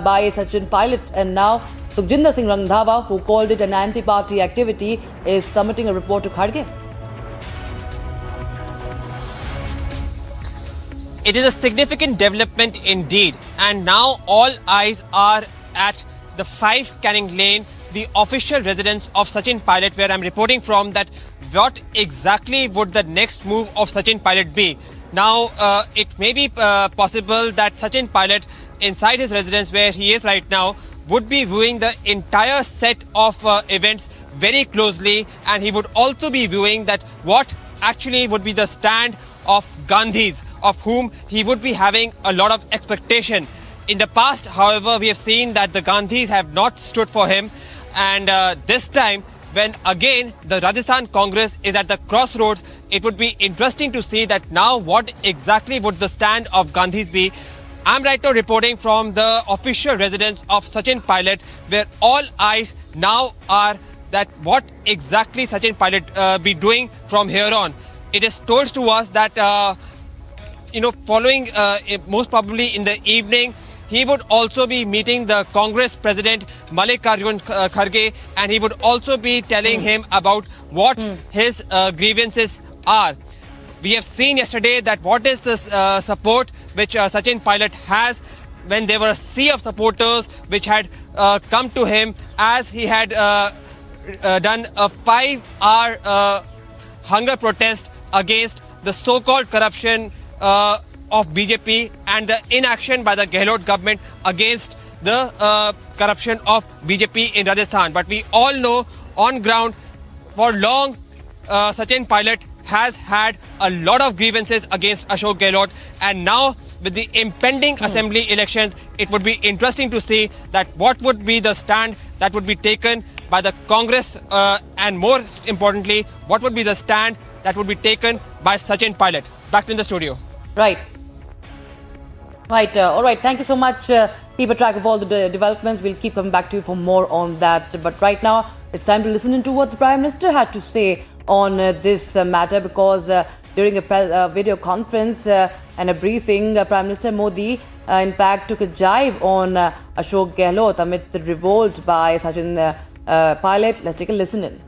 by Sachin Pilot, and now Sukhjinder Singh Randhawa, who called it an anti-party activity, is submitting a report to Kharge. It is a significant development indeed, and now all eyes are at the 5 Canning Lane, the official residence of Sachin Pilot, where I'm reporting from, that what exactly would the next move of Sachin Pilot be. Now, it may be possible that Sachin Pilot, inside his residence where he is right now, would be viewing the entire set of events very closely, and he would also be viewing that what actually would be the stand of Gandhis, of whom he would be having a lot of expectation. In the past, however, we have seen that the Gandhis have not stood for him, and this time, when again the Rajasthan Congress is at the crossroads, it would be interesting to see that now what exactly would the stand of Gandhis be. I'm right now reporting from the official residence of Sachin Pilot, where all eyes now are that what exactly Sachin Pilot be doing from here on. It is told to us that, following most probably in the evening, he would also be meeting the Congress President Mallikarjun Kharge, and he would also be telling him about what his grievances are. We have seen yesterday that what is this support which Sachin Pilot has, when there were a sea of supporters which had come to him as he had done a 5-hour hunger protest against the so-called corruption of BJP and the inaction by the Gehlot government against the corruption of BJP in Rajasthan. But we all know on ground for long Sachin Pilot has had a lot of grievances against Ashok Gehlot, and now with the impending assembly elections, it would be interesting to see that what would be the stand that would be taken by the Congress, and most importantly, what would be the stand that would be taken by Sachin Pilot. Back to the studio. Right. All right. Thank you so much. Keep a track of all the developments. We'll keep coming back to you for more on that. But right now, it's time to listen into what the Prime Minister had to say on this matter, because during a video conference and a briefing, Prime Minister Modi, in fact, took a jibe on Ashok Gehlot amidst the revolt by Sachin Pilot. Let's take a listen in.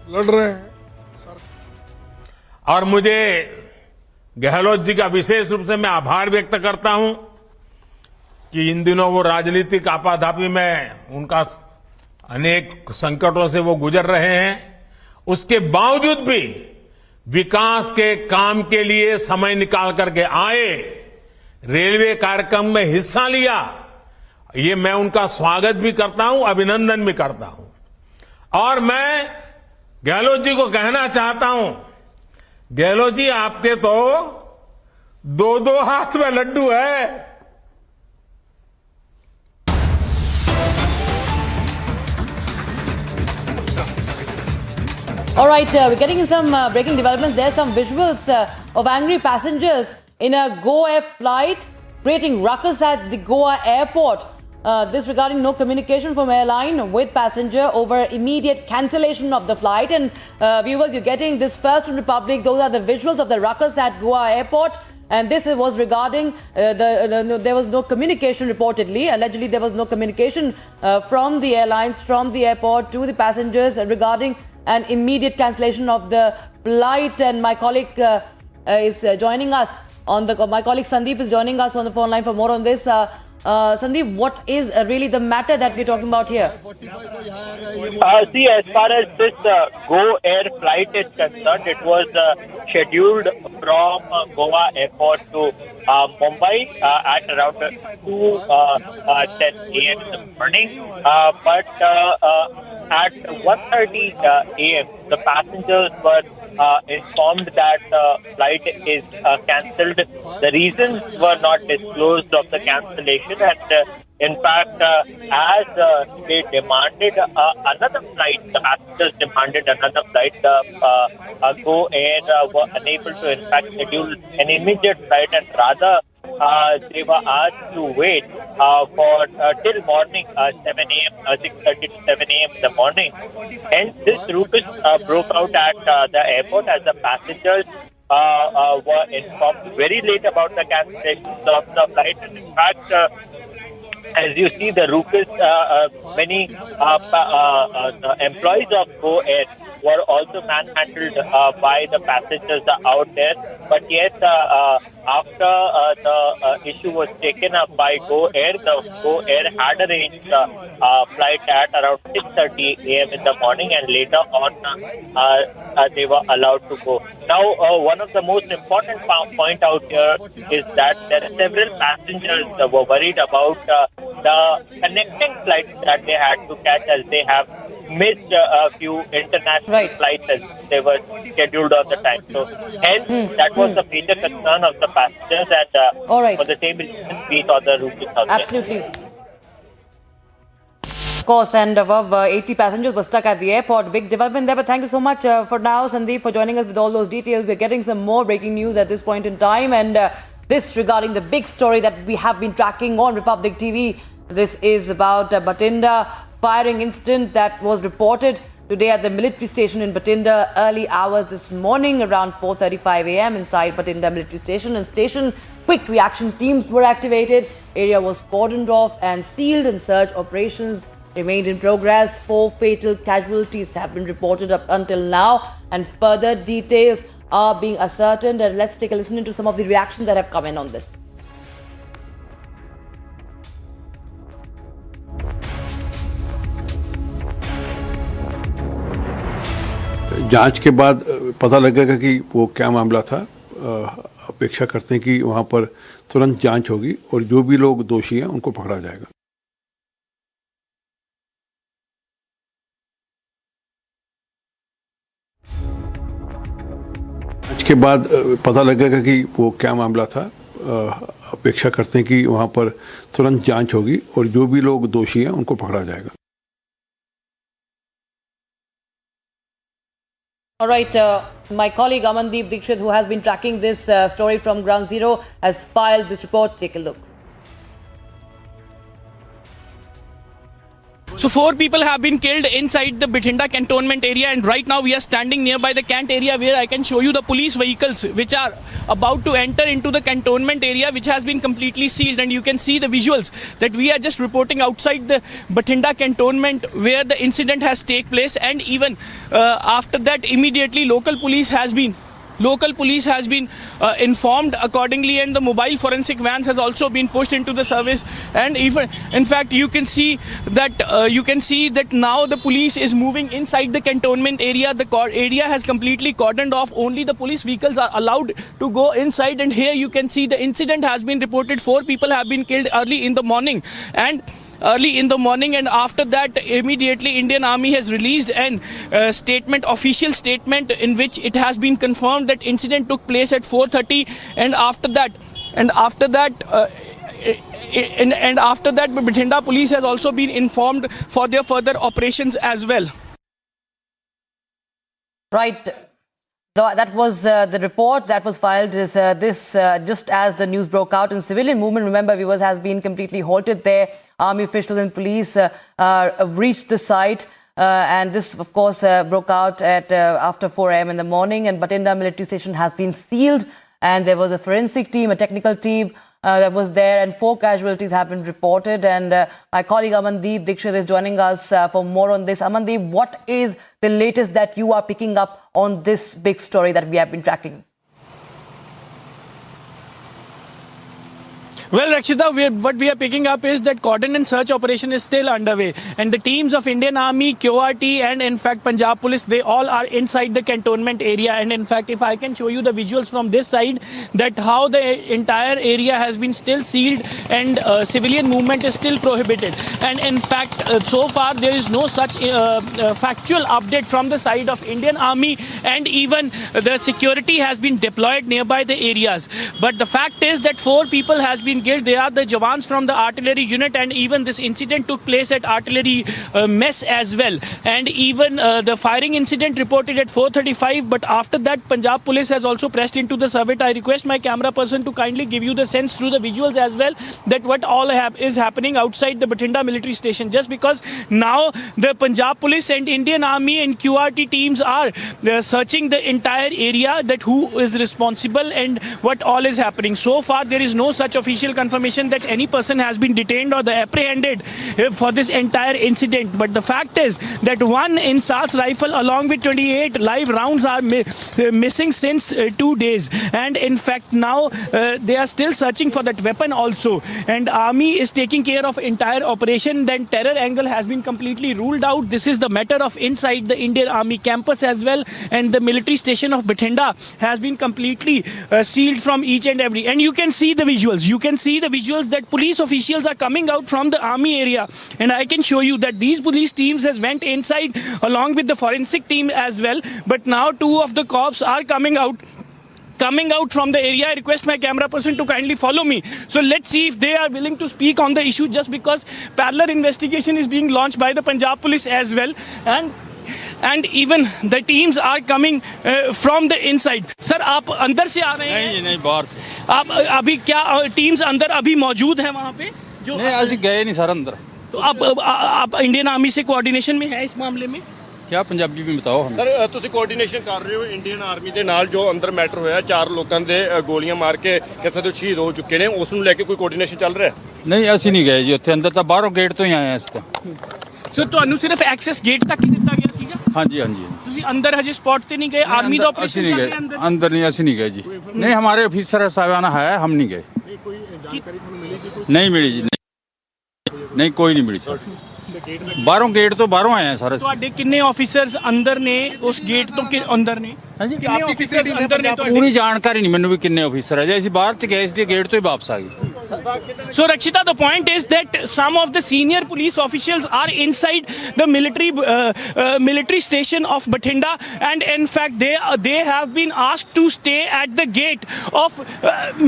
लड़ रहे हैं sir, और मुझे गहलोत जी का विशेष रूप से मैं आभार व्यक्त करता हूं कि इन दिनों वो राजनीतिक आपाधापी में उनका अनेक संकटों से वो गुजर रहे हैं, उसके बावजूद भी विकास के काम के लिए समय निकाल करके आए, रेलवे कार्यक्रम में हिस्सा लिया। ये मैं उनका स्वागत भी करता हूं, अभिनंदन भी करता हूं। और मैं गहलोत जी को कहना चाहता हूं, गहलोत जी आपके तो 2-2 हाथ में लड्डू है। All right, we're getting some breaking developments. There's some visuals of angry passengers in a Go Air flight creating ruckus at the Goa airport. This regarding no communication from airline with passenger over immediate cancellation of the flight. And viewers, you're getting this first from Republic. Those are the visuals of the ruckus at Goa airport. And this was regarding there was no communication reportedly. Allegedly, there was no communication from the airlines, from the airport to the passengers regarding an immediate cancellation of the flight. And my colleague is joining us on the. My colleague Sandeep is joining us on the phone line for more on this. Sandeep, what is really the matter that we're talking about here? See, as far as this Go Air flight is concerned, it was scheduled from Goa airport to Mumbai at around 2:10 a.m. in the morning. But at 1:30 a.m., the passengers were informed that flight is cancelled. The reasons were not disclosed of the cancellation, and in fact, as they demanded another flight, the passengers demanded another flight. Go Air were unable to, in fact, schedule an immediate flight, and rather they were asked to wait for till morning 7 a.m., 6:30 to 7 a.m. in the morning. And this ruckus broke out at the airport as the passengers were informed very late about the cancellation of the flight. And in fact, as you see, the ruckus, many employees of Go Air were also manhandled by the passengers out there. But yes, after the issue was taken up by Go Air, the Go Air had arranged a flight at around 6:30 a.m. in the morning, and later on they were allowed to go. Now, one of the most important point out here is that there are several passengers were worried about the connecting flights that they had to catch, as they have missed a few international flights as they were scheduled on the time. So hence that was the major concern of the passengers, and for the same reason we saw the ruckus out there. Absolutely. Of course, and above 80 passengers were stuck at the airport. Big development there, but thank you so much for now, Sandeep, for joining us with all those details. We're getting some more breaking news at this point in time, and this regarding the big story that we have been tracking on Republic TV. This is about Bathinda firing incident that was reported today at the military station in Bathinda early hours this morning around 4:35 a.m. inside Bathinda military station. And station quick reaction teams were activated. Area was cordoned off and sealed, and search operations remained in progress. 4 fatal casualties have been reported up until now, and further details are being ascertained. And let's take a listen into some of the reactions that have come in on this. जांच के बाद पता लगेगा कि वो क्या मामला था। अपेक्षा करते हैं कि वहां पर तुरंत जांच होगी और जो भी लोग दोषी हैं उनको पकड़ा जाएगा। जांच के बाद पता लगेगा कि वो क्या मामला था। अपेक्षा करते हैं कि वहां पर तुरंत जांच होगी और जो भी लोग दोषी हैं उनको पकड़ा जाएगा। All right, my colleague Amandeep Dikshit, who has been tracking this story from Ground Zero, has filed this report. Take a look. So 4 people have been killed inside the Bathinda cantonment area, and right now we are standing nearby the cant area where I can show you the police vehicles which are about to enter into the cantonment area, which has been completely sealed, and you can see the visuals that we are just reporting outside the Bathinda cantonment where the incident has taken place. And even after that, immediately local police has been informed accordingly, and the mobile forensic vans has also been pushed into the service. And even in fact you can see that now the police is moving inside the cantonment area. The area has completely cordoned off. Only the police vehicles are allowed to go inside, and here you can see the incident has been reported. 4 people have been killed early in the morning, and after that immediately Indian Army has released an official statement in which it has been confirmed that incident took place at 4:30, and after that Bathinda police has also been informed for their further operations as well. Right. That was the report that was filed. Just as the news broke out, and civilian movement, remember, viewers, has been completely halted there. Army officials and police reached the site, and this, of course, broke out at after 4 a.m. in the morning. And Bathinda military station has been sealed, and there was a forensic team, a technical team that was there, and 4 casualties have been reported. And my colleague Amandeep Dikshit is joining us for more on this. Amandeep, what is the latest that you are picking up on this big story that we have been tracking? Well, Rakshita, what we are picking up is that cordon and search operation is still underway, and the teams of Indian Army, QRT, and in fact Punjab Police, they all are inside the cantonment area. And in fact, if I can show you the visuals from this side, that how the entire area has been still sealed, and civilian movement is still prohibited. And in fact, so far there is no such factual update from the side of Indian Army, and even the security has been deployed nearby the areas. But the fact is that 4 people has been killed. They are the Jawans from the artillery unit, and even this incident took place at artillery mess as well. And even the firing incident reported at 4:35, but after that Punjab Police has also pressed into the survey. I request my camera person to kindly give you the sense through the visuals as well that what all is happening outside the Bathinda military station, just because now the Punjab Police and Indian Army and QRT teams are searching the entire area, that who is responsible and what all is happening. So far there is no such official official confirmation that any person has been detained or apprehended for this entire incident. But the fact is that one insass rifle along with 28 live rounds are missing since 2 days. And in fact, now they are still searching for that weapon also. And army is taking care of entire operation. Then terror angle has been completely ruled out. This is the matter of inside the Indian Army campus as well. And the military station of Bathinda has been completely sealed from each and every. And you can see the visuals. You can see the visuals that police officials are coming out from the army area. And I can show you that these police teams has went inside along with the forensic team as well. But now 2 of the cops are coming out from the area. I request my camera person to kindly follow me. So let's see if they are willing to speak on the issue, just because parallel investigation is being launched by the Punjab police as well. And even the teams are coming from the inside. Sir, आप अंदर से आ रहे हैं? नहीं बाहर से. आप अभी क्या टीम्स अंदर अभी मौजूद हैं वहाँ पे? जो नहीं ऐसे गए नहीं सर अंदर. तो आप इंडियन आर्मी से कोऑर्डिनेशन में है इस मामले में? क्या पंजाबी में बताओ हमें. ਸਰ ਤੁਸੀਂ ਕੋਆਰਡੀਨੇਸ਼ਨ ਕਰ ਰਹੇ ਹੋ ਇੰਡੀਅਨ ਆਰਮੀ ਦੇ ਨਾਲ ਜੋ ਅੰਦਰ ਮੈਟਰ ਹੋਇਆ 4 ਲੋਕਾਂ ਦੇ ਗੋਲੀਆਂ ਮਾਰ ਕੇ ਕਿਸੇ ਦੇ ਸ਼ਹੀਦ ਹੋ ਚੁੱਕੇ ਨੇ ਉਸ ਨੂੰ ਲੈ ਕੇ ਕੋਈ ਕੋਆਰਡੀਨੇਸ਼ਨ ਚੱਲ ਰਿਹਾ? ਨਹੀਂ ਅਸੀਂ ਨਹੀਂ ਗਏ ਜੀ ਉੱਥੇ ਅੰਦਰ ਤਾਂ ਬਾਹਰੋਂ ਗੇਟ ਤੋਂ ਹੀ ਆਏ ਹਾਂ ਅਸੀਂ ਤਾਂ. ਸੋ ਤੁਹਾਨੂੰ ਸਿਰਫ ਐਕਸੈਸ ਗੇਟ ਤੱਕ ਹੀ ਦਿੱਤਾ ਗਿਆ ਸੀਗਾ? ਹਾਂਜੀ ਹਾਂਜੀ. ਤੁਸੀਂ ਅੰਦਰ ਹਜੇ ਸਪੌਟ ਤੇ ਨਹੀਂ ਗਏ? ਆਰਮੀ ਦਾ ਆਪਰੇਸ਼ਨ ਚੱਲ ਰਿਹਾ ਅੰਦਰ? अंदर नहीं ਅਸੀਂ नहीं गए जी. नहीं हमारे ऑफिसर साहबाना है हम नहीं गए. नहीं मिली जी. नहीं कोई नहीं मिली सर. ਬਾਹਰੋਂ ਗੇਟ ਤੋਂ ਬਾਹਰੋਂ ਆਏ ਆ ਸਾਰੇ. ਤੁਹਾਡੇ ਕਿੰਨੇ ਆਫੀਸਰਸ ਅੰਦਰ ਨੇ ਉਸ ਗੇਟ ਤੋਂ ਅੰਦਰ ਨੇ? ਹਾਂਜੀ ਕਿੰਨੇ ਆਫੀਸਰਸ ਅੰਦਰ ਨੇ ਤੁਹਾਡੇ? ਪੂਰੀ ਜਾਣਕਾਰੀ ਨਹੀਂ ਮੈਨੂੰ ਵੀ ਕਿੰਨੇ ਆਫੀਸਰ ਹੈ. ਜੇ ਅਸੀਂ ਬਾਹਰ ਚ ਗਏ ਸੀ ਗੇਟ ਤੋਂ ਹੀ ਵਾਪਸ ਆ ਗਏ. So Rakshita, the point is that some of the senior police officials are inside the military station of Bathinda, and in fact they have been asked to stay at the gate of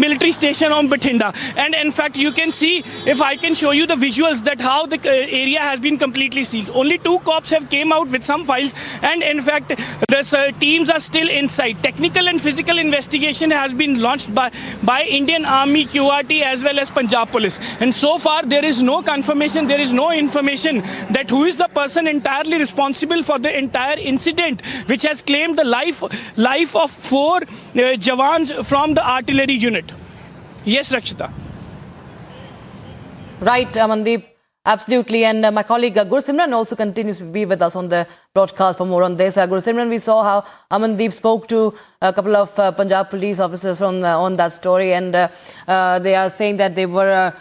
military station on Bathinda. And in fact you can see, if I can show you the visuals, that how the area has been completely sealed. Only 2 cops have came out with some files, and in fact the teams are still inside. Technical and physical investigation has been launched by Indian Army, QRT as well as Punjab Police, and so far there is no confirmation, there is no information that who is the person entirely responsible for the entire incident, which has claimed the life of 4 jawans from the artillery unit. Yes, Rakshita. Right, Amandeep. Absolutely. And my colleague Gursimran also continues to be with us on the broadcast for more on this. Gursimran, we saw how Amandeep spoke to a couple of Punjab police officers on that story, and they are saying that they were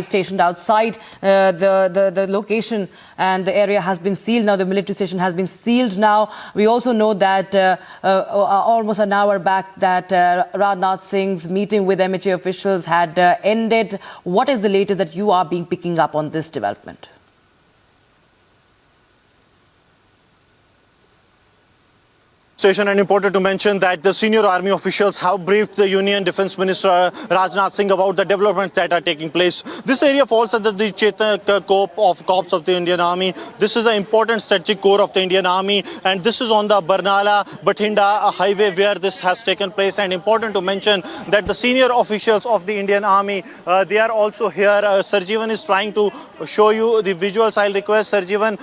stationed outside the location, and the area has been sealed now. The military station has been sealed now. We also know that almost an hour back that Rajnath Singh's meeting with MHA officials had ended. What is the latest that you are picking up on this development? And important to mention that the senior army officials have briefed the Union Defence Minister Rajnath Singh about the developments that are taking place. This area falls under the corps of the Indian Army. This is the important strategic core of the Indian Army, and this is on the Barnala-Bathinda highway where this has taken place. And important to mention that the senior officials of the Indian Army, they are also here. Sarjeevan is trying to show you the visuals. I'll request Sarjeevan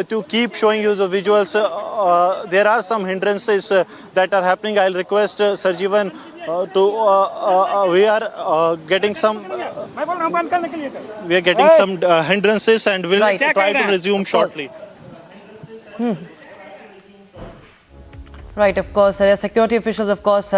to keep showing you the visuals. There are some hindrances that are happening. I'll request Sarjeevan to we are getting some hindrances, and we'll try to resume shortly. Right, of course, security officials, of course,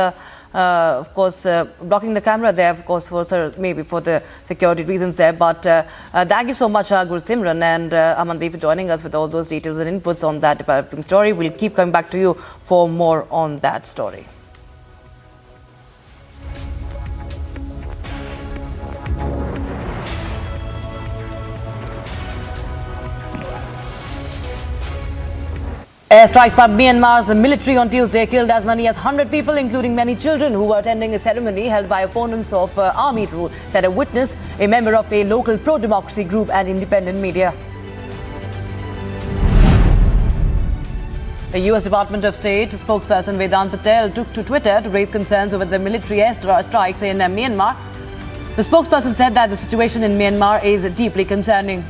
blocking the camera there, of course, maybe for the security reasons there. But thank you so much, Gursimran and Amandeep, for joining us with all those details and inputs on that developing story. We'll keep coming back to you for more on that story. Airstrikes by Myanmar's military on Tuesday killed as many as 100 people, including many children who were attending a ceremony held by opponents of army rule, said a witness, a member of a local pro-democracy group and independent media. The US Department of State spokesperson Vedant Patel took to Twitter to raise concerns over the military airstrikes in Myanmar. The spokesperson said that the situation in Myanmar is deeply concerning.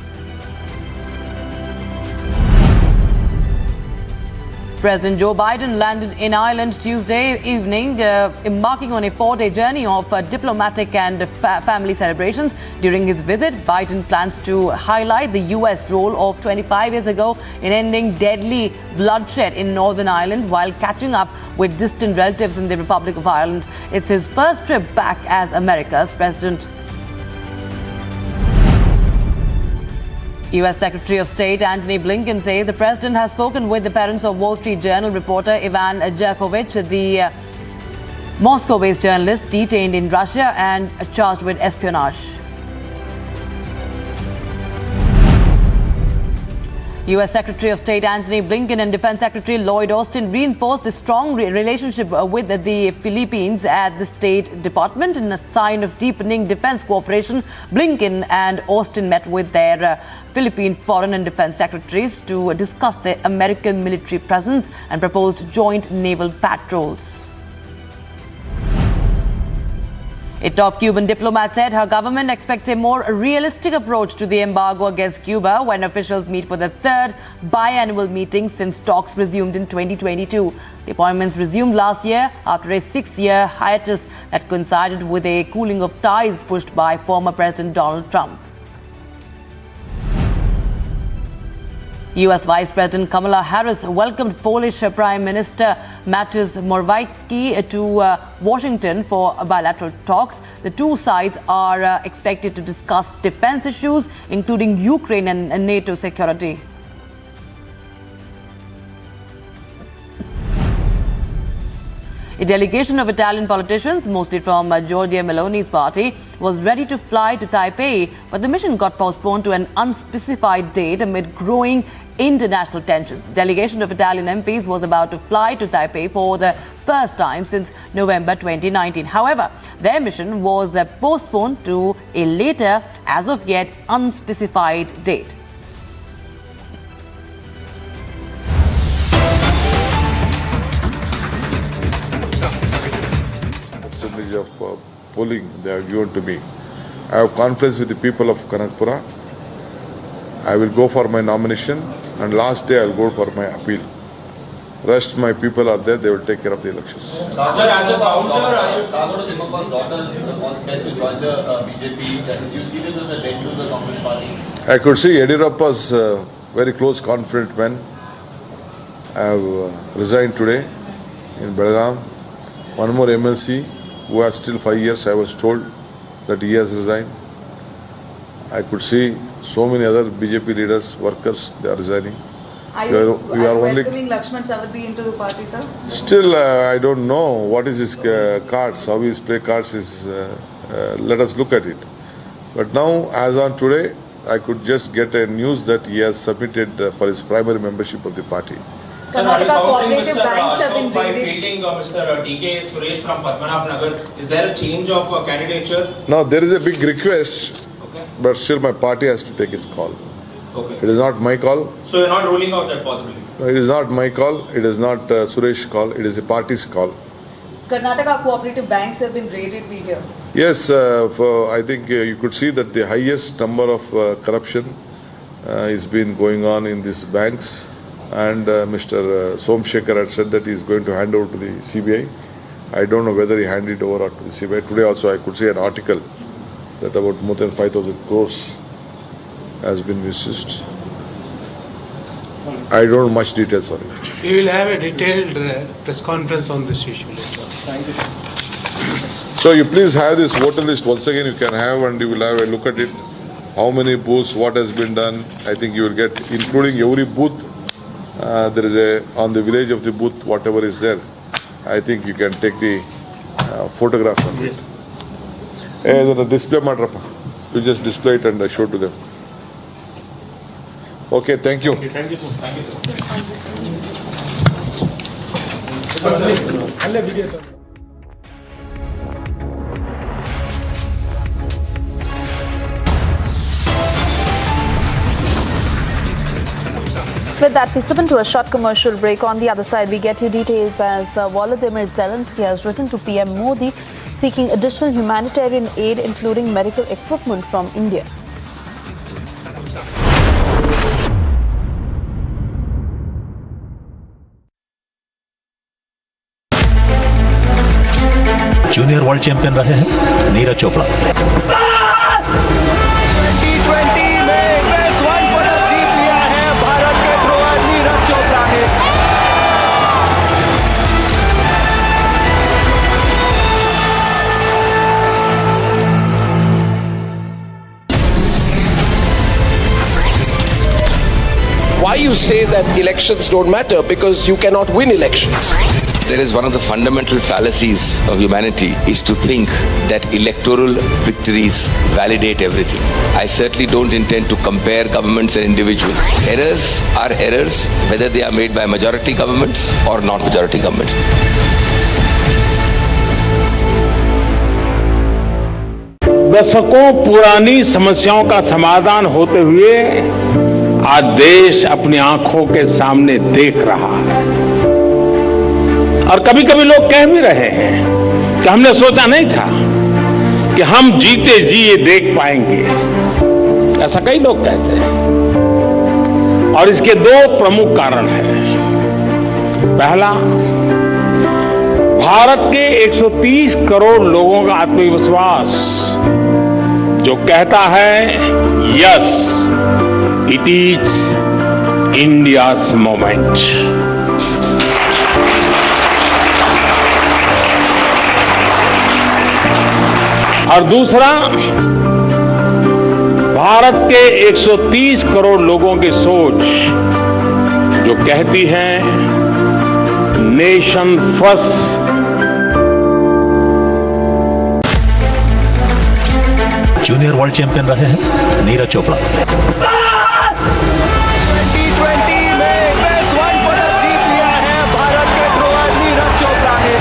President Joe Biden landed in Ireland Tuesday evening, embarking on a 4-day journey of diplomatic and family celebrations. During his visit, Biden plans to highlight the U.S. role of 25 years ago in ending deadly bloodshed in Northern Ireland while catching up with distant relatives in the Republic of Ireland. It's his first trip back as America's president. U.S. Secretary of State Antony Blinken says the president has spoken with the parents of Wall Street Journal reporter Ivan Jakovich, the Moscow-based journalist detained in Russia and charged with espionage. U.S. Secretary of State Antony Blinken and Defense Secretary Lloyd Austin reinforced the strong relationship with the Philippines at the State Department. In a sign of deepening defense cooperation, Blinken and Austin met with their Philippine Foreign and Defense Secretaries to discuss the American military presence and proposed joint naval patrols. A top Cuban diplomat said her government expects a more realistic approach to the embargo against Cuba when officials meet for the third biannual meeting since talks resumed in 2022. The appointments resumed last year after a 6-year hiatus that coincided with a cooling of ties pushed by former President Donald Trump. U.S. Vice President Kamala Harris welcomed Polish Prime Minister Mateusz Morawiecki to Washington for bilateral talks. The two sides are expected to discuss defense issues, including Ukraine and NATO security. A delegation of Italian politicians, mostly from Giorgia Meloni's party, was ready to fly to Taipei, but the mission got postponed to an unspecified date amid growing international tensions. The delegation of Italian MPs was about to fly to Taipei for the first time since November 2019. However, their mission was postponed to a later, as of yet unspecified date. Percentage of polling they have given to me. I have confidence with the people of Karnataka. I will go for my nomination, and last day I will go for my appeal. Rest my people are there, they will take care of the elections. Sir, as a counter, Timok's daughters all said to join the BJP. Do you see this as a dent to the Congress party? I could see Yediyurappa's very close, confident men. I have resigned today in Belgaum. One more MLC who has still 5 years, I was told that he has resigned. I could see so many other BJP leaders, workers, they are resigning. Are you welcoming Lakshman Savathy into the party, sir? Still, I don't know what is his cards, how his play cards is. Let us look at it. But now, as on today, I could just get a news that he has submitted for his primary membership of the party. Karnataka cooperative banks have been by fielding Mr. DK Suresh from Padmanabh Nagar. Is there a change of candidature? Now, there is a big request, but still my party has to take its call. Okay. It is not my call. So you're not ruling out that possibility? No, it is not my call. It is not Suresh's call. It is a party's call. Karnataka cooperative banks have been raided, we hear. Yes, I think you could see that the highest number of corruption is been going on in these banks. And Mr. Somshekhar had said that he is going to hand over to the CBI. I don't know whether he handed it over to the CBI. Today also I could see an article that about more than 5,000 crores has been misused. I don't know much details on it. We will have a detailed press conference on this issue later. Thank you. So you please have this voter list once again. You can have and you will have a look at it. How many booths, what has been done. I think you will get, including every booth. There is a, on the village of the booth, whatever is there, I think you can take the photograph of it. The display matrapa. You just display it and show to them. Okay, thank you. Thank you, sir. Thank you, sir. With that, we slip into a short commercial break. On the other side, we get you details as Volodymyr Zelensky has written to PM Modi seeking additional humanitarian aid, including medical equipment from India. World champion रहे हैं Neeraj Chopra. T20 में best one पदक जीत लिया है भारत के thrower Neeraj Chopra ने। Why you say that elections don't matter? Because you cannot win elections. There is one of the fundamental fallacies of humanity is to think that electoral victories validate everything. I certainly don't intend to compare governments and individuals. Errors are errors, whether they are made by majority governments or not majority governments. दशकों पुरानी समस्याओं का समाधान होते हुए आज देश अपनी आंखों के सामने देख रहा है। और कभी कभी लोग कह भी रहे हैं कि हमने सोचा नहीं था कि हम जीते जी ये देख पाएंगे। ऐसा कई लोग कहते हैं और इसके दो प्रमुख कारण हैं। पहला, भारत के 130 करोड़ लोगों का आत्मविश्वास जो कहता है yes it is India's moment. और दूसरा, भारत के 130 करोड़ लोगों की सोच जो कहती है nation first. Junior world champion रहे हैं नीरज चोपड़ा। T20 में बेस्ट वन पदक जीत लिया है भारत के थ्रोअर नीरज चोपड़ा ने।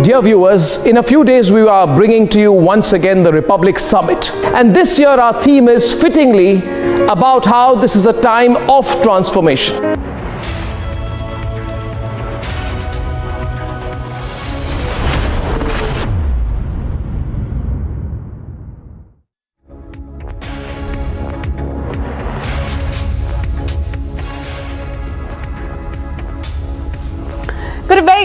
Dear viewers, in a few days we are bringing to you once again the Republic Summit. And this year our theme is fittingly about how this is a time of transformation.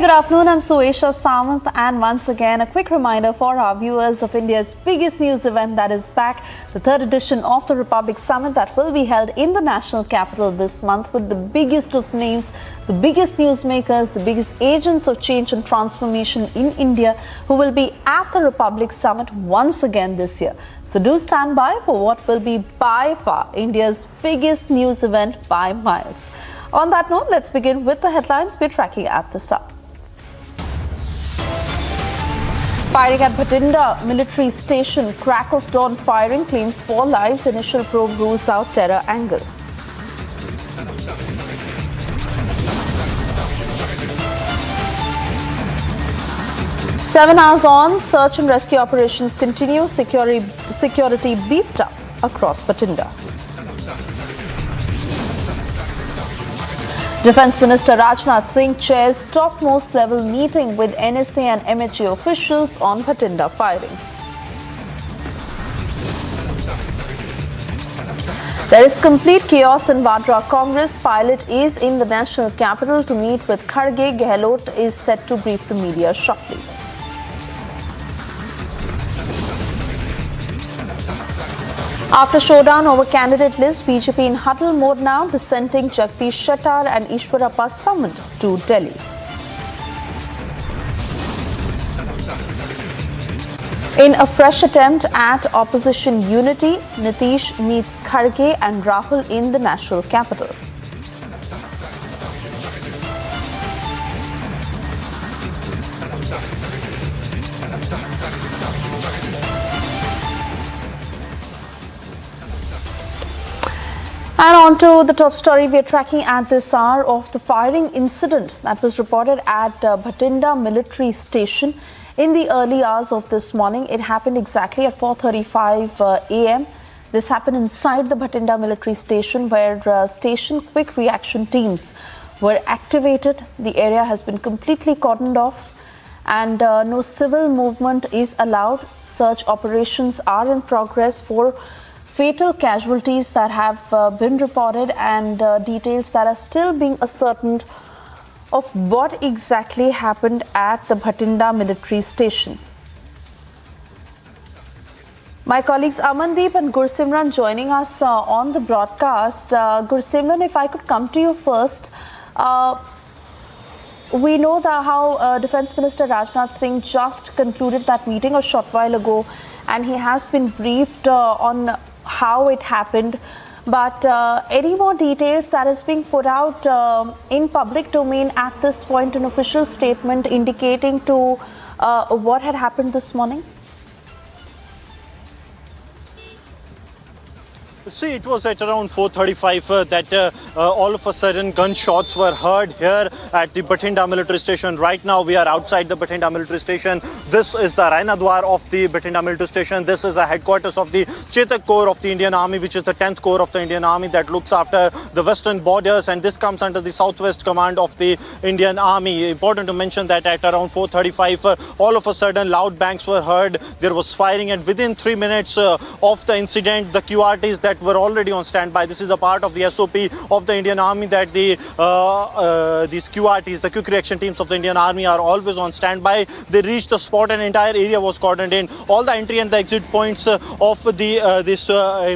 Good afternoon, I'm Suesha Samant, and once again a quick reminder for our viewers of India's biggest news event that is back, the third edition of the Republic Summit that will be held in the national capital this month with the biggest of names, the biggest newsmakers, the biggest agents of change and transformation in India who will be at the Republic Summit once again this year. So do stand by for what will be by far India's biggest news event by miles. On that note, let's begin with the headlines we're tracking at this hour. Firing at Bathinda military station, crack of dawn firing claims 4 lives, initial probe rules out terror angle. Seven hours on, search and rescue operations continue, security beefed up across Bathinda. Defence Minister Rajnath Singh chairs topmost level meeting with NSA and MHA officials on Bathinda firing. There is complete chaos in Rajasthan Congress. Pilot is in the national capital to meet with Kharge. Gehlot is set to brief the media shortly. After showdown over candidate list, BJP in huddle mode now, dissenting Jagdish Shettar and Ishwarappa summoned to Delhi. In a fresh attempt at opposition unity, Nitish meets Kharge and Rahul in the national capital. And on to the top story we are tracking at this hour of the firing incident that was reported at Bathinda military station in the early hours of this morning. It happened exactly at 4:35 a.m. This happened inside the Bathinda military station where station quick reaction teams were activated. The area has been completely cordoned off and no civil movement is allowed. Search operations are in progress for fatal casualties that have been reported and details that are still being ascertained of what exactly happened at the Bathinda military station. My colleagues Amandeep and Gursimran joining us on the broadcast. Gursimran, if I could come to you first. We know that how Defence Minister Rajnath Singh just concluded that meeting a short while ago, and he has been briefed on how it happened. But any more details that is being put out in public domain at this point, an official statement indicating to what had happened this morning? See, it was at around 4:35 that all of a sudden gunshots were heard here at the Bathinda military station. Right now we are outside the Bathinda military station. This is the Raina Dwar of the Bathinda military station. This is the headquarters of the Chetak Corps of the Indian Army, which is the 10th Corps of the Indian Army that looks after the western borders, and this comes under the Southwest Command of the Indian Army. Important to mention that at around 4:35 all of a sudden loud bangs were heard. There was firing, and within 3 minutes of the incident, the QRTs that were already on standby. This is a part of the SOP of the Indian Army that these QRTs, the quick reaction teams of the Indian Army, are always on standby. They reached the spot and entire area was cordoned in. All the entry and the exit points of this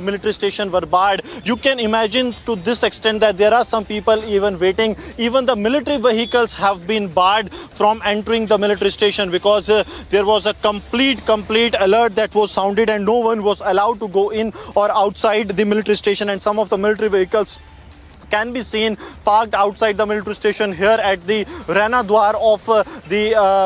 military station were barred. You can imagine to this extent that there are some people even waiting. Even the military vehicles have been barred from entering the military station because there was a complete alert that was sounded and no one was allowed to go in or outside the military station, and some of the military vehicles can be seen parked outside the military station here at the Raina Dwar of the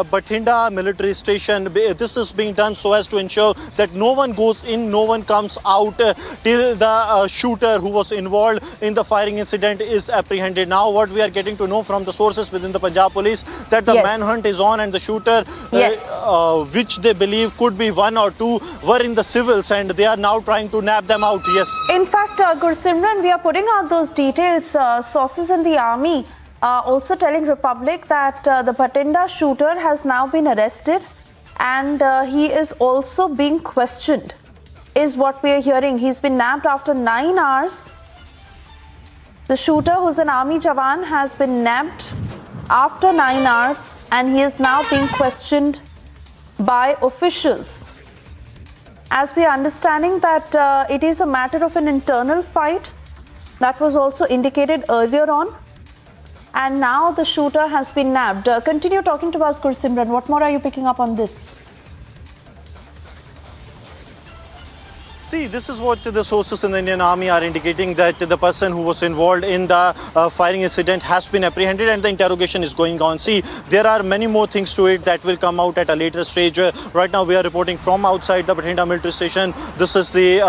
Bathinda military station. This is being done so as to ensure that no one goes in, no one comes out till the shooter who was involved in the firing incident is apprehended. Now what we are getting to know from the sources within the Punjab police that the manhunt is on, and the shooter which they believe could be one or two were in the civils, and they are now trying to nab them out. In fact, Gursimran, we are putting out those details. Sources in the army also telling Republic that the Bathinda shooter has now been arrested, and he is also being questioned, is what we are hearing. He's been nabbed after 9 hours. The shooter, who's an army jawan, has been nabbed after 9 hours, and he is now being questioned by officials. As we are understanding that it is a matter of an internal fight. That was also indicated earlier on. And now the shooter has been nabbed. Continue talking to us, Gursimran. What more are you picking up on this? See, this is what the sources in the Indian Army are indicating, that the person who was involved in the firing incident has been apprehended and the interrogation is going on. See, there are many more things to it that will come out at a later stage. Right now we are reporting from outside the Bathinda military station. This is the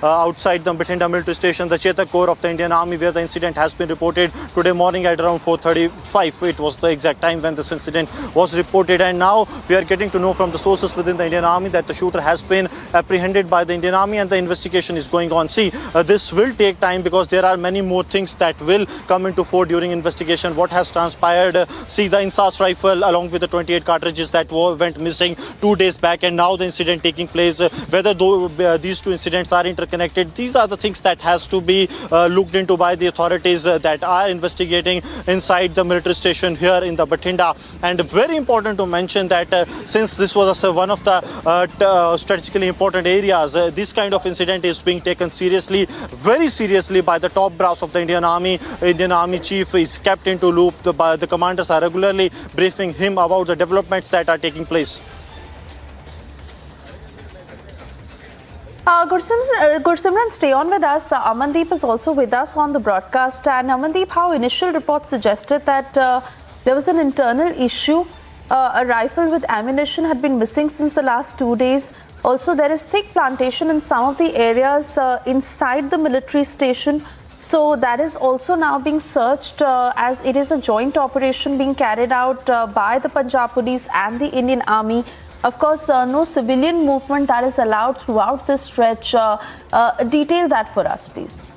outside the Bathinda military station, the Chetak Corps of the Indian Army, where the incident has been reported today morning at around 4:35. It was the exact time when this incident was reported, and now we are getting to know from the sources within the Indian Army that the shooter has been apprehended by the Indian Army, and the investigation is going on. See, this will take time because there are many more things that will come into fore during investigation. What has transpired? See, the Insas rifle along with the 28 cartridges that went missing 2 days back, and now the incident taking place. Whether these two incidents are interconnected, these are the things that has to be looked into by the authorities that are investigating inside the military station here in the Bathinda. And very important to mention that since this was one of the strategically important areas, this kind of incident is being taken seriously, very seriously by the top brass of the Indian Army. Indian Army chief is kept into loop. The commanders are regularly briefing him about the developments that are taking place. Gursimran, stay on with us. Amandeep is also with us on the broadcast. And Amandeep, how initial reports suggested that there was an internal issue. A rifle with ammunition had been missing since the last 2 days. Also, there is thick plantation in some of the areas inside the military station. So that is also now being searched as it is a joint operation being carried out by the Punjab Police and the Indian Army. Of course, no civilian movement that is allowed throughout this stretch. Detail that for us, please.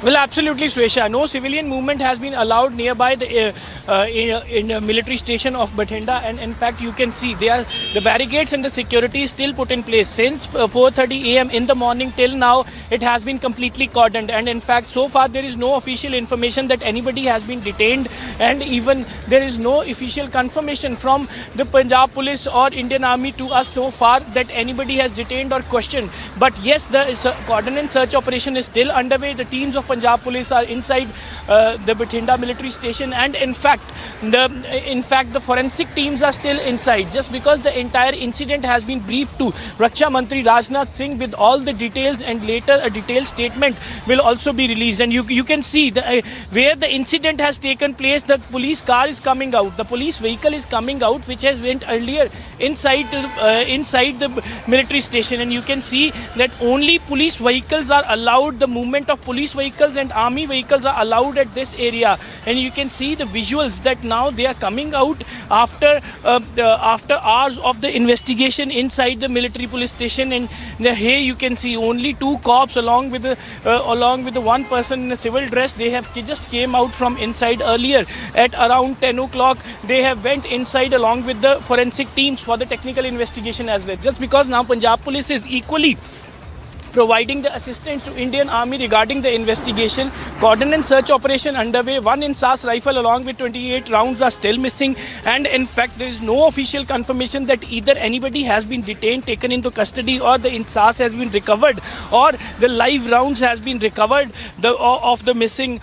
Well, absolutely, Swesha. No civilian movement has been allowed nearby the in a military station of Bathinda, and in fact, you can see the barricades and the security is still put in place since 4:30 a.m. in the morning till now. It has been completely cordoned, and in fact, so far there is no official information that anybody has been detained, and even there is no official confirmation from the Punjab Police or Indian Army to us so far that anybody has detained or questioned. But yes, the coordinate search operation is still underway. The teams of Punjab Police are inside the Bathinda military station, and in fact the forensic teams are still inside, just because the entire incident has been briefed to Raksha Mantri Rajnath Singh with all the details, and later a detailed statement will also be released. And you can see where the incident has taken place. The police car is coming out, the police vehicle is coming out, which has went earlier inside the military station, and you can see that only police vehicles are allowed. The movement of police vehicles and army vehicles are allowed at this area, and you can see the visuals that now they are coming out after hours of the investigation inside the military police station. And here you can see only 2 cops along with the one person in a civil dress. They have just came out from inside earlier at around 10 o'clock. They have went inside along with the forensic teams for the technical investigation as well, just because now Punjab Police is equally providing the assistance to Indian Army regarding the investigation. Coordinate search operation underway. 1 INSAS rifle along with 28 rounds are still missing, and in fact there is no official confirmation that either anybody has been detained, taken into custody, or the INSAS has been recovered, or the live rounds has been recovered of the missing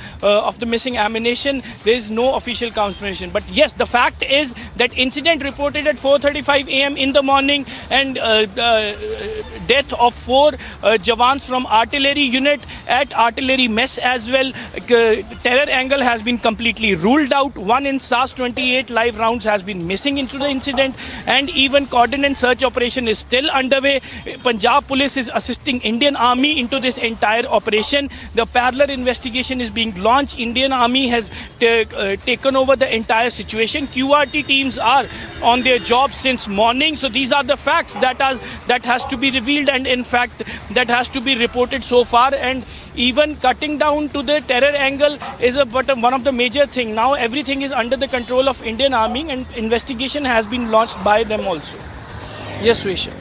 ammunition. There is no official confirmation. But yes, the fact is that incident reported at 4:35 a.m. in the morning, and death of 4 jawans from artillery unit at artillery mess as well. Terror angle has been completely ruled out. 1 INSAS 28 live rounds has been missing into the incident, and even coordinate search operation is still underway. Punjab Police is assisting Indian Army into this entire operation. The parallel investigation is being launched. Indian Army has taken over the entire situation. QRT teams are on their job since morning. So these are the facts that has to be revealed, and in fact that has to be reported so far. And even cutting down to the terror angle is one of the major thing. Now everything is under the control of Indian Army, and investigation has been launched by them also. Yes, Visha.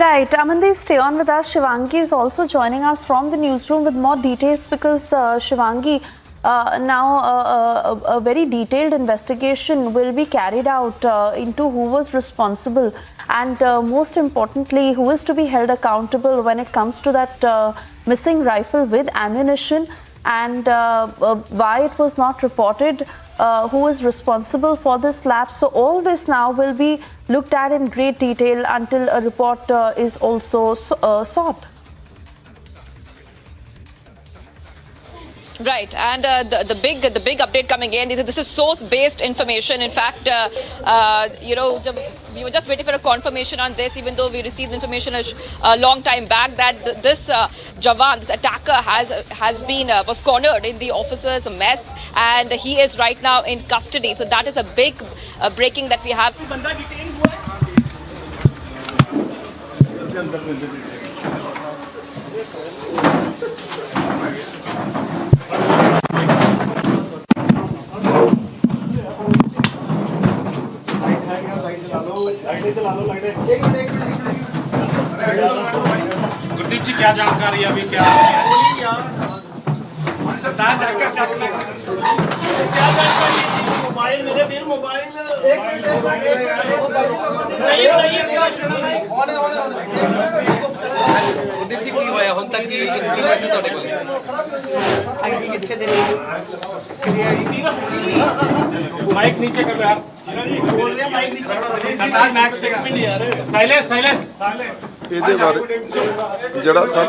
Right, Amandeep, stay on with us. Shivangi is also joining us from the newsroom with more details, because Shivangi, now a very detailed investigation will be carried out into who was responsible, and most importantly, who is to be held accountable when it comes to that missing rifle with ammunition, and why it was not reported, who is responsible for this lapse. So all this now will be looked at in great detail until a report is also sought. Right, and the big update coming in is this is source-based information. In fact, we were just waiting for a confirmation on this, even though we received information a long time back that this Jawan, this attacker, was cornered in the officer's mess, and he is right now in custody. So that is a big breaking that we have. Gurdeep जी क्या जानकारी अभी क्या mobile मेरे फिर mobile Gurdeep जी की होया हुन तक की इन्फॉर्मेशन ਤੁਹਾਡੇ ਕੋਲ आईडी किथे दे माइक नीचे कर यार बोल रहे माइक नीचे सरताज माइक ਉੱਤੇ ਕਰ साइलेंस ਇਹਦੇ ਬਾਰੇ ਜਿਹੜਾ ਸਰ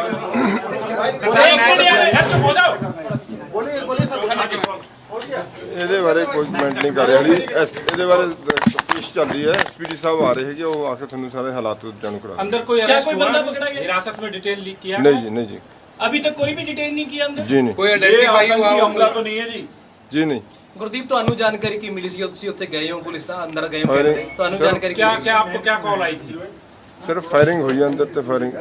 ਇਹਦੇ ਬਾਰੇ ਕੋਈ ਕਮੈਂਟ ਨਹੀਂ ਕਰ ਰਿਹਾ ਜੀ ਇਹਦੇ ਬਾਰੇ ਤਫਤੀਸ਼ ਚੱਲ ਰਹੀ ਹੈ ਐਸਪੀਡੀ ਸਾਹਿਬ ਆ ਰਹੇ ਹੈਗੇ ਉਹ ਆ ਕੇ ਤੁਹਾਨੂੰ ਸਾਰੇ ਹਾਲਾਤ ਜਾਣੂ ਕਰਾ अंदर कोई अरेस्ट हुआ हिरासत में डिटेल लीक किया नहीं जी अभी तक कोई भी डिटेन नहीं किया अंदर जी नहीं कोई आइडेंटिफाई हुआ मामला तो नहीं है जी नहीं गुरदीप ਤੁਹਾਨੂੰ ਜਾਣਕਾਰੀ ਕੀ ਮਿਲੀ ਸੀ ਤੁਸੀਂ ਉੱਥੇ ਗਏ ਹੋ ਪੁਲਿਸ ਦਾ ਅੰਦਰ ਗਏ ਹੋ ਤੁਹਾਨੂੰ ਜਾਣਕਾਰੀ क्या आपको क्या कॉल आई थी सिर्फ फायरिंग हुई है अंदर तो फायरिंग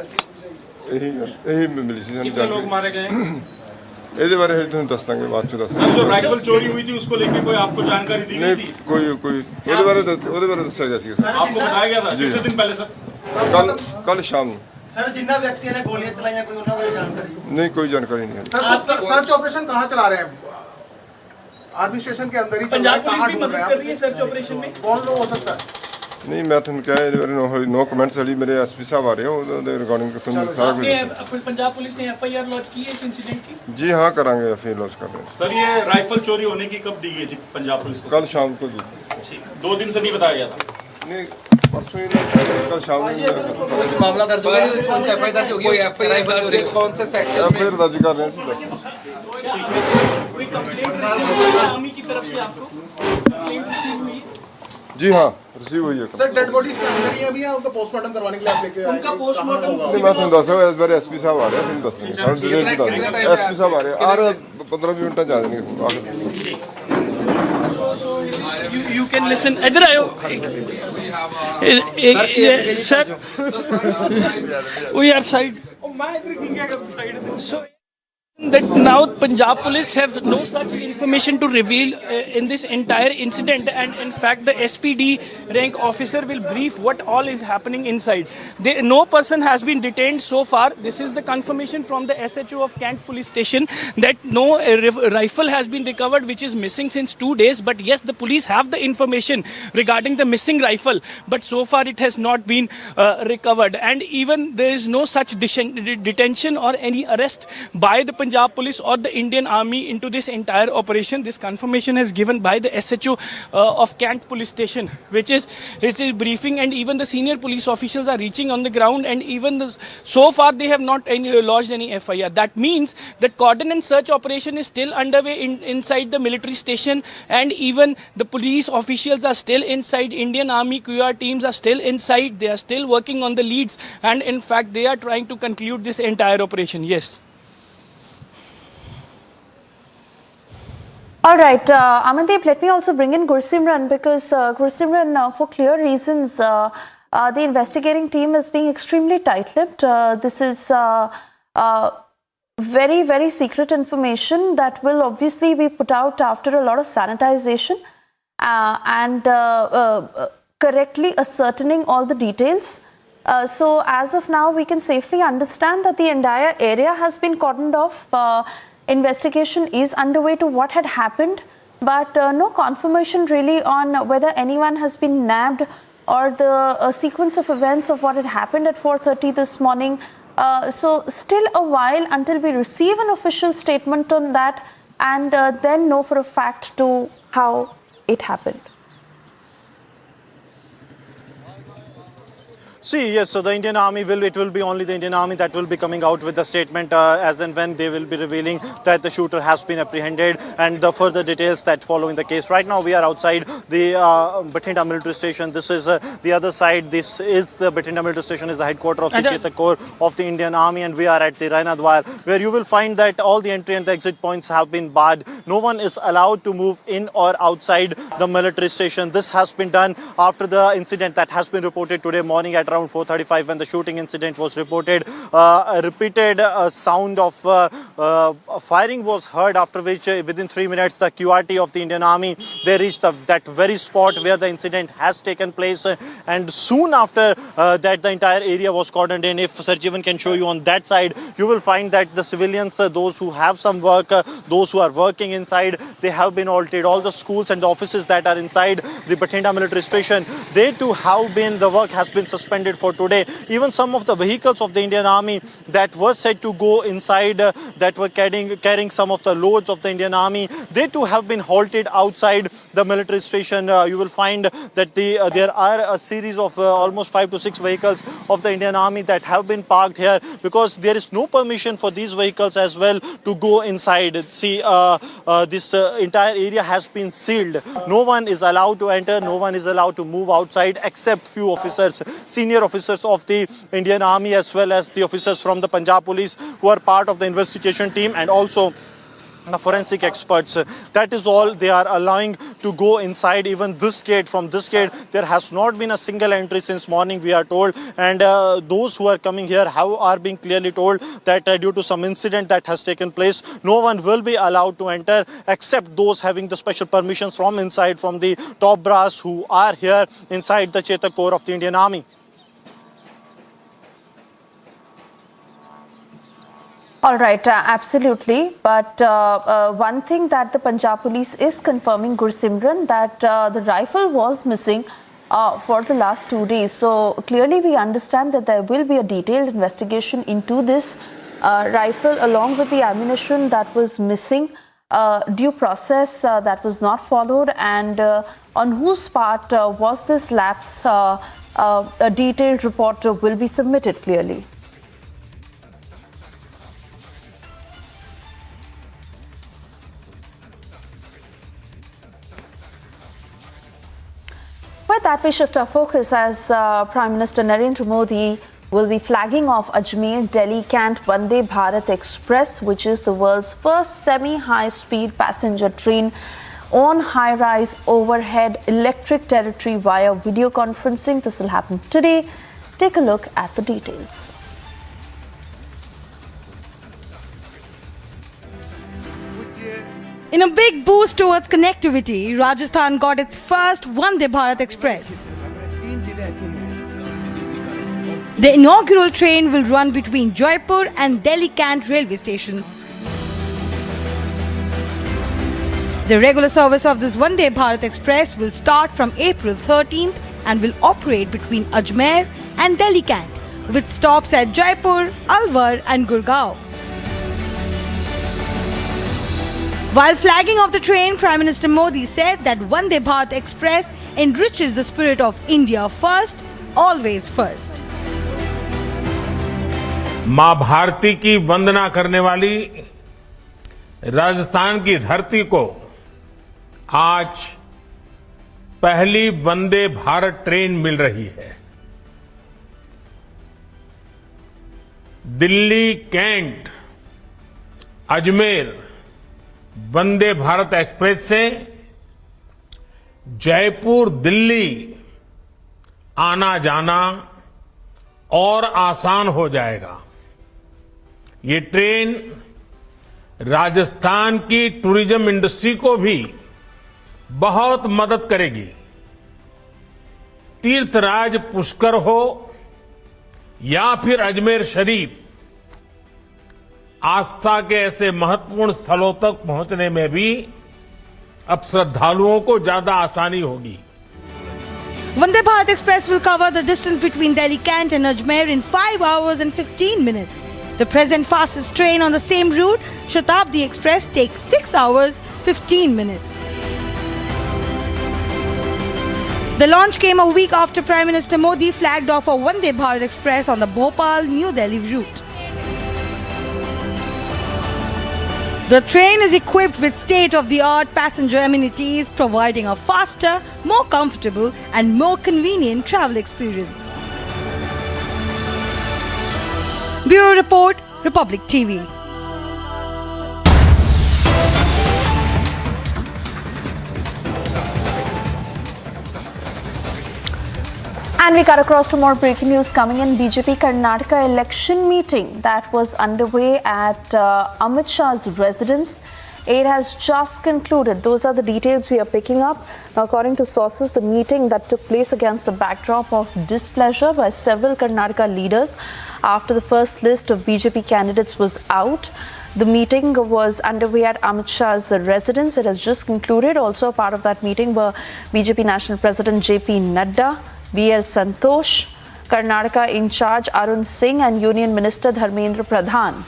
यही मिली सी कितने लोग मारे गए? ਇਹਦੇ ਬਾਰੇ ਹਜੇ ਤੁਹਾਨੂੰ ਦੱਸ ਦਾਂਗੇ ਬਾਅਦ ਚ ਦੱਸ सर जो राइफल चोरी हुई थी उसको लेकर कोई आपको जानकारी दी गई थी? ਕੋਈ ਉਹਦੇ ਬਾਰੇ ਦੱਸਿਆ ਗਿਆ ਸੀ आपको बताया गया था कितने दिन पहले सर? ਕੱਲ ਸ਼ਾਮ ਨੂੰ ਸਰ ਜਿੰਨਾ ਵਿਅਕਤੀਆਂ ਨੇ ਗੋਲੀਆਂ ਚਲਾਈਆਂ ਕੋਈ ਉਹਨਾਂ ਬਾਰੇ ਜਾਣਕਾਰੀ ਨਹੀਂ ਕੋਈ ਜਾਣਕਾਰੀ ਨਹੀਂ ਹੈ सर सर्च ऑपरेशन कहाँ चला रहे हैं? आर्मी स्टेशन के अंदर ही चल रहा है, कहाँ ढूंढ रहे हैं? कर रही है सर्च ऑपरेशन में। कौन लोग हो सकता है? ਨਹੀਂ ਮੈਂ ਤੁਹਾਨੂੰ ਕਿਹਾ ਇਹਦੇ ਬਾਰੇ ਨੋ ਕਮੈਂਟਸ ਵਾਲੀ ਮੇਰੇ ਐਸਪੀ ਸਾਹਿਬ ਆ ਰਹੇ ਹੋ ਉਹਦੇ ਰਿਗਾਰਡਿੰਗ ਤੁਹਾਨੂੰ ਸਾਰਾ ਕੁਝ पंजाब पुलिस ने FIR लॉन्च की है इस इंसिडेंट की। जी हाँ करांगे फिर लॉन्च कर रहे हैं सर ये राइफल चोरी होने की कब दी गई थी पंजाब पुलिस को? कल शाम को दी ठीक, 2 दिन से नहीं बताया गया था? नहीं परसों ही कल शाम को कुछ मामला दर्ज हो गया, कौन सा FIR दर्ज हो गया? कोई FIR कौन से सेक्शन में? फिर दर्ज कर रहे हैं कोई कंप्लेंट रिसीव हुई है आर्मी की तरफ से आपको? कंप्लेंट रिसीव हुई है? जी हाँ रिसीव हुई है सर डेड बॉडीज के अंदर ही अभी उनका पोस्टमार्टम करवाने के लिए आप लेके आए? उनका पोस्टमार्टम नहीं मैं ਤੁਹਾਨੂੰ ਦੱਸਿਆ ਇਸ ਬਾਰੇ ਐਸਪੀ ਸਾਹਿਬ ਆ ਰਹੇ ਫਿਰ ਦੱਸਣਗੇ ਐਸਪੀ ਸਾਹਿਬ ਆ ਰਹੇ ਆ ਰਹੇ 15-20 ਮਿੰਟਾਂ ਜਾ ਜਾਣਗੇ You can listen. इधर आयो sir we are side. So that now Punjab police have no such information to reveal in this entire incident, and in fact the SPD rank officer will brief what all is happening inside. No person has been detained so far. This is the confirmation from the SHO of Kant police station that no rifle has been recovered which is missing since 2 days, but yes, the police have the information regarding the missing rifle, but so far it has not been recovered, and even there is no such detention or any arrest by the Punjab police or the Indian army into this entire operation. This confirmation is given by the SHO of Kant police station, which is briefing, and even the senior police officials are reaching on the ground, and even so far they have not lodged any FIR. That means that cordon and search operation is still underway inside the military station, and even the police officials are still inside. Indian army QR teams are still inside. They are still working on the leads, and in fact they are trying to conclude this entire operation. Yes. All right, Amandeep, let me also bring in Gursimran, because Gursimran, for clear reasons, the investigating team is being extremely tight-lipped. This is very, very secret information that will obviously be put out after a lot of sanitization and correctly ascertaining all the details. So as of now, we can safely understand that the entire area has been cordoned off. Investigation is underway to what had happened, but no confirmation really on whether anyone has been nabbed or the sequence of events of what had happened at 4:30 this morning. So still a while until we receive an official statement on that, and then know for a fact to how it happened. See, yes, so the Indian Army it will be only the Indian Army that will be coming out with the statement as and when they will be revealing that the shooter has been apprehended, and the further details that follow in the case. Right now we are outside the Bathinda military station. This is the other side. This is the Bathinda military station, is the headquarters of the Chetak Corps of the Indian Army, and we are at the Raina Dwar, where you will find that all the entry and the exit points have been barred. No one is allowed to move in or outside the military station. This has been done after the incident that has been reported today morning at around 4:35 when the shooting incident was reported. A repeated sound of firing was heard, after which within 3 minutes the QRT of the Indian Army, they reached that very spot where the incident has taken place, and soon after that the entire area was cordoned in. If Sarjeevan can show you on that side, you will find that the civilians, those who have some work, those who are working inside, they have been halted. All the schools and the offices that are inside the Bathinda military station, they too have been, the work has been suspended for today. Even some of the vehicles of the Indian Army that were said to go inside, that were carrying some of the loads of the Indian Army, they too have been halted outside the military station. You will find that there are a series of almost 5 to 6 vehicles of the Indian Army that have been parked here, because there is no permission for these vehicles as well to go inside. See, this entire area has been sealed. No one is allowed to enter, no one is allowed to move outside except few officers, senior officers of the Indian Army, as well as the officers from the Punjab police who are part of the investigation team, and also forensic experts. That is all they are allowing to go inside. Even this gate, from this gate, there has not been a single entry since morning, we are told. And those who are coming here are being clearly told that due to some incident that has taken place, no one will be allowed to enter except those having the special permissions from inside, from the top brass who are here inside the Chetak Corps of the Indian Army. All right, absolutely. But one thing that the Punjab police is confirming, Gursimran, that the rifle was missing for the last 2 days. So clearly we understand that there will be a detailed investigation into this rifle along with the ammunition that was missing, due process that was not followed, and on whose part was this lapse. A detailed report will be submitted clearly. With that, we shift our focus as Prime Minister Narendra Modi will be flagging off Ajmer-Delhi-Cant Vande Bharat Express, which is the world's first semi-high-speed passenger train on high-rise overhead electric territory via video conferencing. This will happen today. Take a look at the details. In a big boost towards connectivity, Rajasthan got its first Vande Bharat Express. The inaugural train will run between Jaipur and Delhi-Cant railway stations. The regular service of this Vande Bharat Express will start from April 13th and will operate between Ajmer and Delhi-Cant, with stops at Jaipur, Alwar and Gurgaon. While flagging off the train, Prime Minister Modi said that Vande Bharat Express enriches the spirit of India first, always first. मां भारती की वंदना करने वाली राजस्थान की धरती को आज पहली Vande Bharat train मिल रही है। दिल्ली कैंट अजमेर वंदे भारत एक्सप्रेस से जयपुर दिल्ली आना जाना और आसान हो जाएगा। ये ट्रेन राजस्थान की टूरिज्म इंडस्ट्री को भी बहुत मदद करेगी। तीर्थराज पुष्कर हो या फिर अजमेर शरीफ, आस्था के ऐसे महत्वपूर्ण स्थलों तक पहुंचने में भी अब श्रद्धालुओं को ज्यादा आसानी होगी। Vande Bharat Express will cover the distance between Delhi-Cant and Ajmer in 5 hours and 15 minutes. The present fastest train on the same route, Shatabdi Express, takes 6 hours 15 minutes. The launch came a week after Prime Minister Modi flagged off a Vande Bharat Express on the Bhopal-New Delhi route. The train is equipped with state-of-the-art passenger amenities, providing a faster, more comfortable and more convenient travel experience. Bureau Report, Republic TV. And we cut across to more breaking news coming in. BJP Karnataka election meeting that was underway at Amit Shah's residence. It has just concluded. Those are the details we are picking up. Now, according to sources, the meeting that took place against the backdrop of displeasure by several Karnataka leaders after the first list of BJP candidates was out. The meeting was underway at Amit Shah's residence. It has just concluded. Also, a part of that meeting were BJP National President JP Nadda, BL Santosh, Karnataka in charge Arun Singh and Union Minister Dharmendra Pradhan.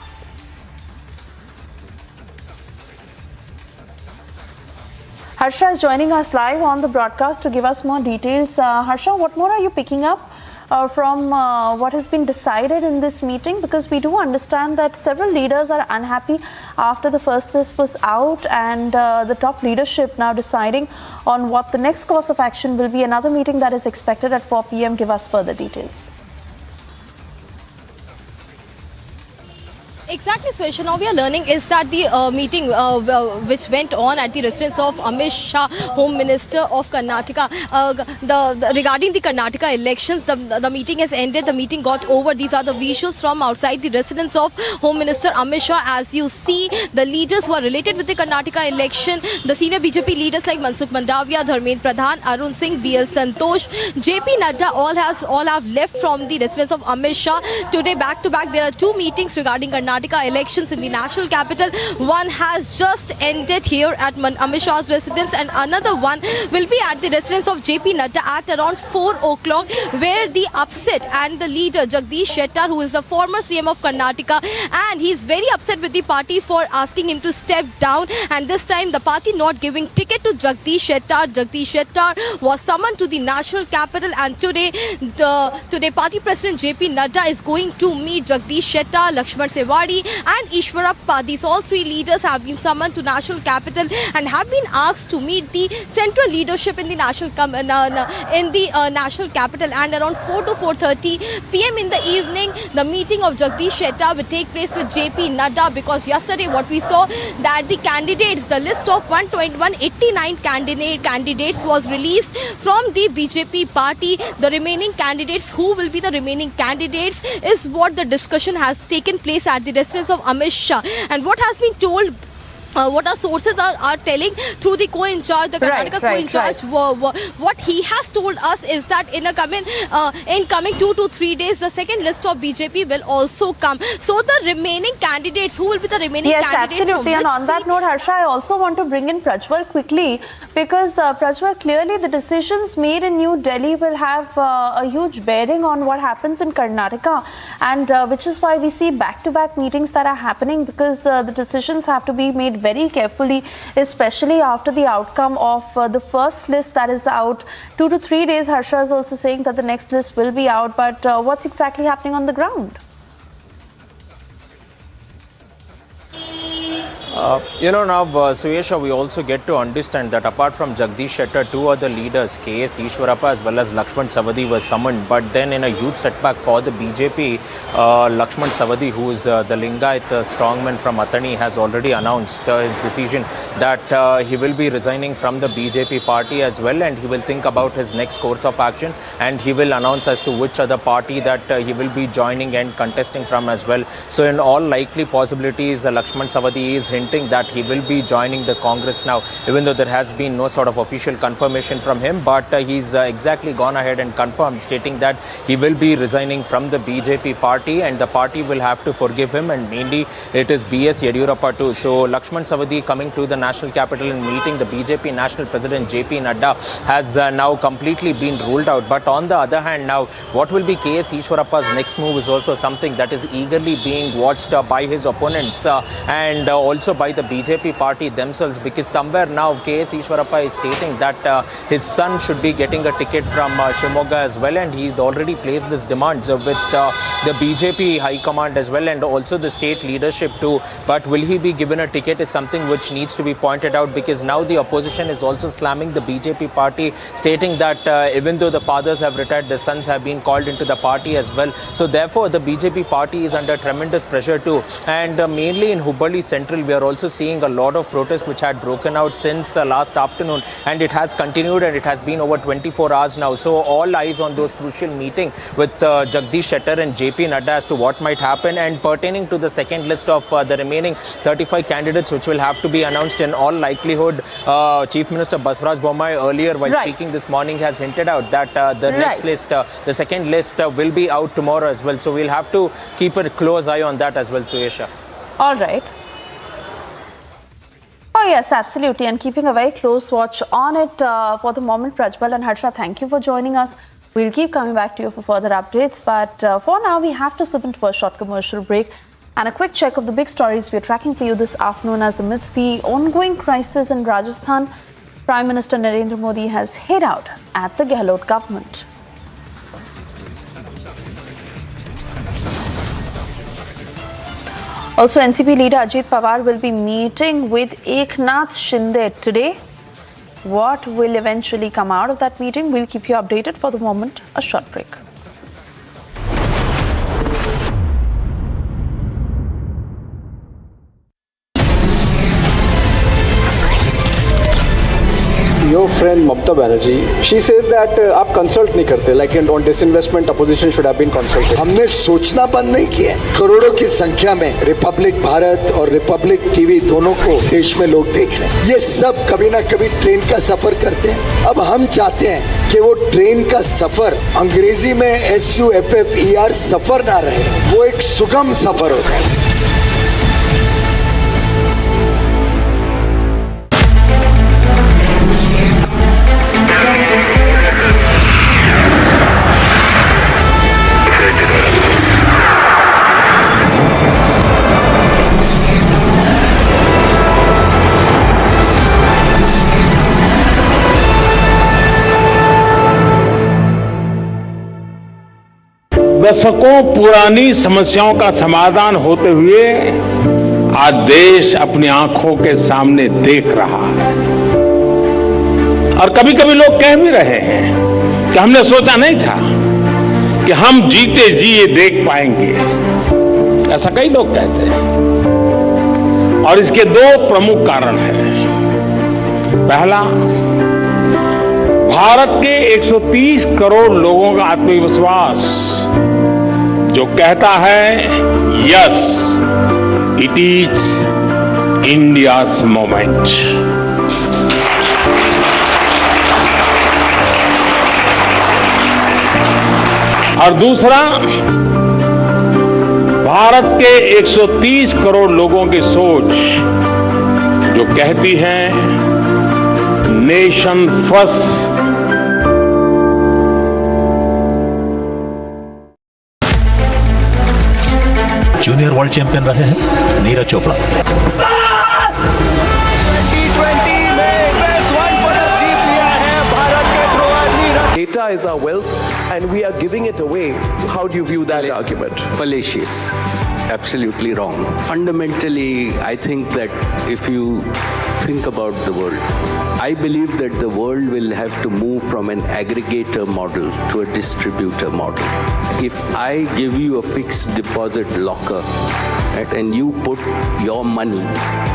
Harsha is joining us live on the broadcast to give us more details. Harsha, what more are you picking up from what has been decided in this meeting? Because we do understand that several leaders are unhappy after the first list was out, and the top leadership now deciding on what the next course of action will be. Another meeting that is expected at 4 p.m. Give us further details. Exactly, Swesha. Now we are learning is that the meeting which went on at the residence of Amit Shah, Home Minister of Karnataka, regarding the Karnataka elections, the meeting has ended. The meeting got over. These are the visuals from outside the residence of Home Minister Amit Shah. As you see, the leaders who are related with the Karnataka election, the senior BJP leaders like Mansukh Mandavia, Dharmendra Pradhan, Arun Singh, BL Santosh, JP Nadda, all have left from the residence of Amit Shah. Today, back to back, there are two meetings regarding Karnataka elections in the national capital. One has just ended here at Amit Shah's residence, and another one will be at the residence of JP Nadda at around 4 o'clock, where the upset and the leader Jagdish Shettar, who is the former CM of Karnataka, and he is very upset with the party for asking him to step down, and this time the party not giving ticket to Jagdish Shettar. Jagdish Shettar was summoned to the national capital, and today party president JP Nadda is going to meet Jagdish Shettar, Lakshman Sewadi and Ishwarappa. These all three leaders have been summoned to national capital and have been asked to meet the central leadership in the national capital, and around 4 to 4:30 p.m. in the evening the meeting of Jagdish Shettar will take place with JP Nadda, because yesterday what we saw that the candidates, the list of 189 candidates was released from the BJP party. The remaining candidates, who will be the remaining candidates, is what the discussion has taken place at the residence of Amit Shah. And what has been told, what our sources are telling through the co-in-charge, the Karnataka co-in-charge, what he has told us is that in coming 2 to 3 days, the second list of BJP will also come. So the remaining candidates, who will be the remaining candidates? Yes, absolutely. And on that note, Harsha, I also want to bring in Prajwal quickly, because Prajwal, clearly the decisions made in New Delhi will have a huge bearing on what happens in Karnataka, and which is why we see back-to-back meetings that are happening, because the decisions have to be made very carefully, especially after the outcome of the first list that is out. 2 to 3 days, Harsha is also saying that the next list will be out, but what's exactly happening on the ground? Now, Suyesha, we also get to understand that apart from Jagdish Shettar, two other leaders, K.S. Ishwarappa as well as Lakshman Sewadi, were summoned. But then in a huge setback for the BJP, Lakshman Sewadi, who is the Lingayat strongman from Athani, has already announced his decision that he will be resigning from the BJP party as well, and he will think about his next course of action, and he will announce as to which other party that he will be joining and contesting from as well. So in all likely possibilities, Lakshman Sewadi is hinting that he will be joining the Congress now, even though there has been no sort of official confirmation from him, but he's exactly gone ahead and confirmed, stating that he will be resigning from the BJP party, and the party will have to forgive him, and mainly it is BS Yediyurappa too. So Lakshman Sewadi coming to the national capital and meeting the BJP national president JP Nadda has now completely been ruled out. But on the other hand, now what will be K.S. Ishwarappa's next move is also something that is eagerly being watched by his opponents and also by the BJP party themselves, because somewhere now K.S. Ishwarappa is stating that his son should be getting a ticket from Shimoga as well, and he already placed this demands with the BJP high command as well, and also the state leadership too. But will he be given a ticket is something which needs to be pointed out, because now the opposition is also slamming the BJP party, stating that even though the fathers have retired, the sons have been called into the party as well. So therefore the BJP party is under tremendous pressure too, and mainly in Hubballi Central we are also seeing a lot of protests which had broken out since last afternoon, and it has continued, and it has been over 24 hours now. So all eyes on those crucial meeting with Jagdish Shettar and JP Nadda as to what might happen, and pertaining to the second list of the remaining 35 candidates which will have to be announced. In all likelihood, Chief Minister Baswaraj Bommai earlier while speaking this morning has hinted out that the next list, the second list will be out tomorrow as well. So we'll have to keep a close eye on that as well, Suyesha. All right. Oh yes, absolutely, and keeping a very close watch on it for the moment. Prajwal and Harsha, thank you for joining us. We'll keep coming back to you for further updates, but for now we have to slip into a short commercial break and a quick check of the big stories we're tracking for you this afternoon. As amidst the ongoing crisis in Rajasthan, Prime Minister Narendra Modi has hit out at the Gehlot government. Also, NCP leader Ajit Pawar will be meeting with Eknath Shinde today. What will eventually come out of that meeting? We'll keep you updated. For the moment, a short break. friend Mamata Banerjee. She says that आप consult नहीं करते, like on disinvestment, opposition should have been consulted. हमने सोचना बंद नहीं किया। करोड़ों की संख्या में रिपब्लिक भारत और रिपब्लिक टीवी दोनों को देश में लोग देख रहे हैं। ये सब कभी ना कभी ट्रेन का सफर करते हैं। अब हम चाहते हैं कि वो ट्रेन का सफर अंग्रेजी में SUFFER सफर ना रहे, वो एक सुगम सफर हो जाए। दशकों पुरानी समस्याओं का समाधान होते हुए आज देश अपनी आंखों के सामने देख रहा है। और कभी कभी लोग कह भी रहे हैं कि हमने सोचा नहीं था कि हम जीते जी ये देख पाएंगे। ऐसा कई लोग कहते हैं और इसके दो प्रमुख कारण हैं। पहला, भारत के 130 करोड़ लोगों का आत्मविश्वास जो कहता है yes, it is India's moment. और दूसरा, भारत के 130 करोड़ लोगों की सोच जो कहती है nation first. Junior world champion रहे हैं Neeraj Chopra. Data is our wealth and we are giving it away. How do you view that argument? Fallacious. Absolutely wrong. Fundamentally, I think that if you think about the world, I believe that the world will have to move from an aggregator model to a distributor model. If I give you a fixed deposit locker, right, and you put your money,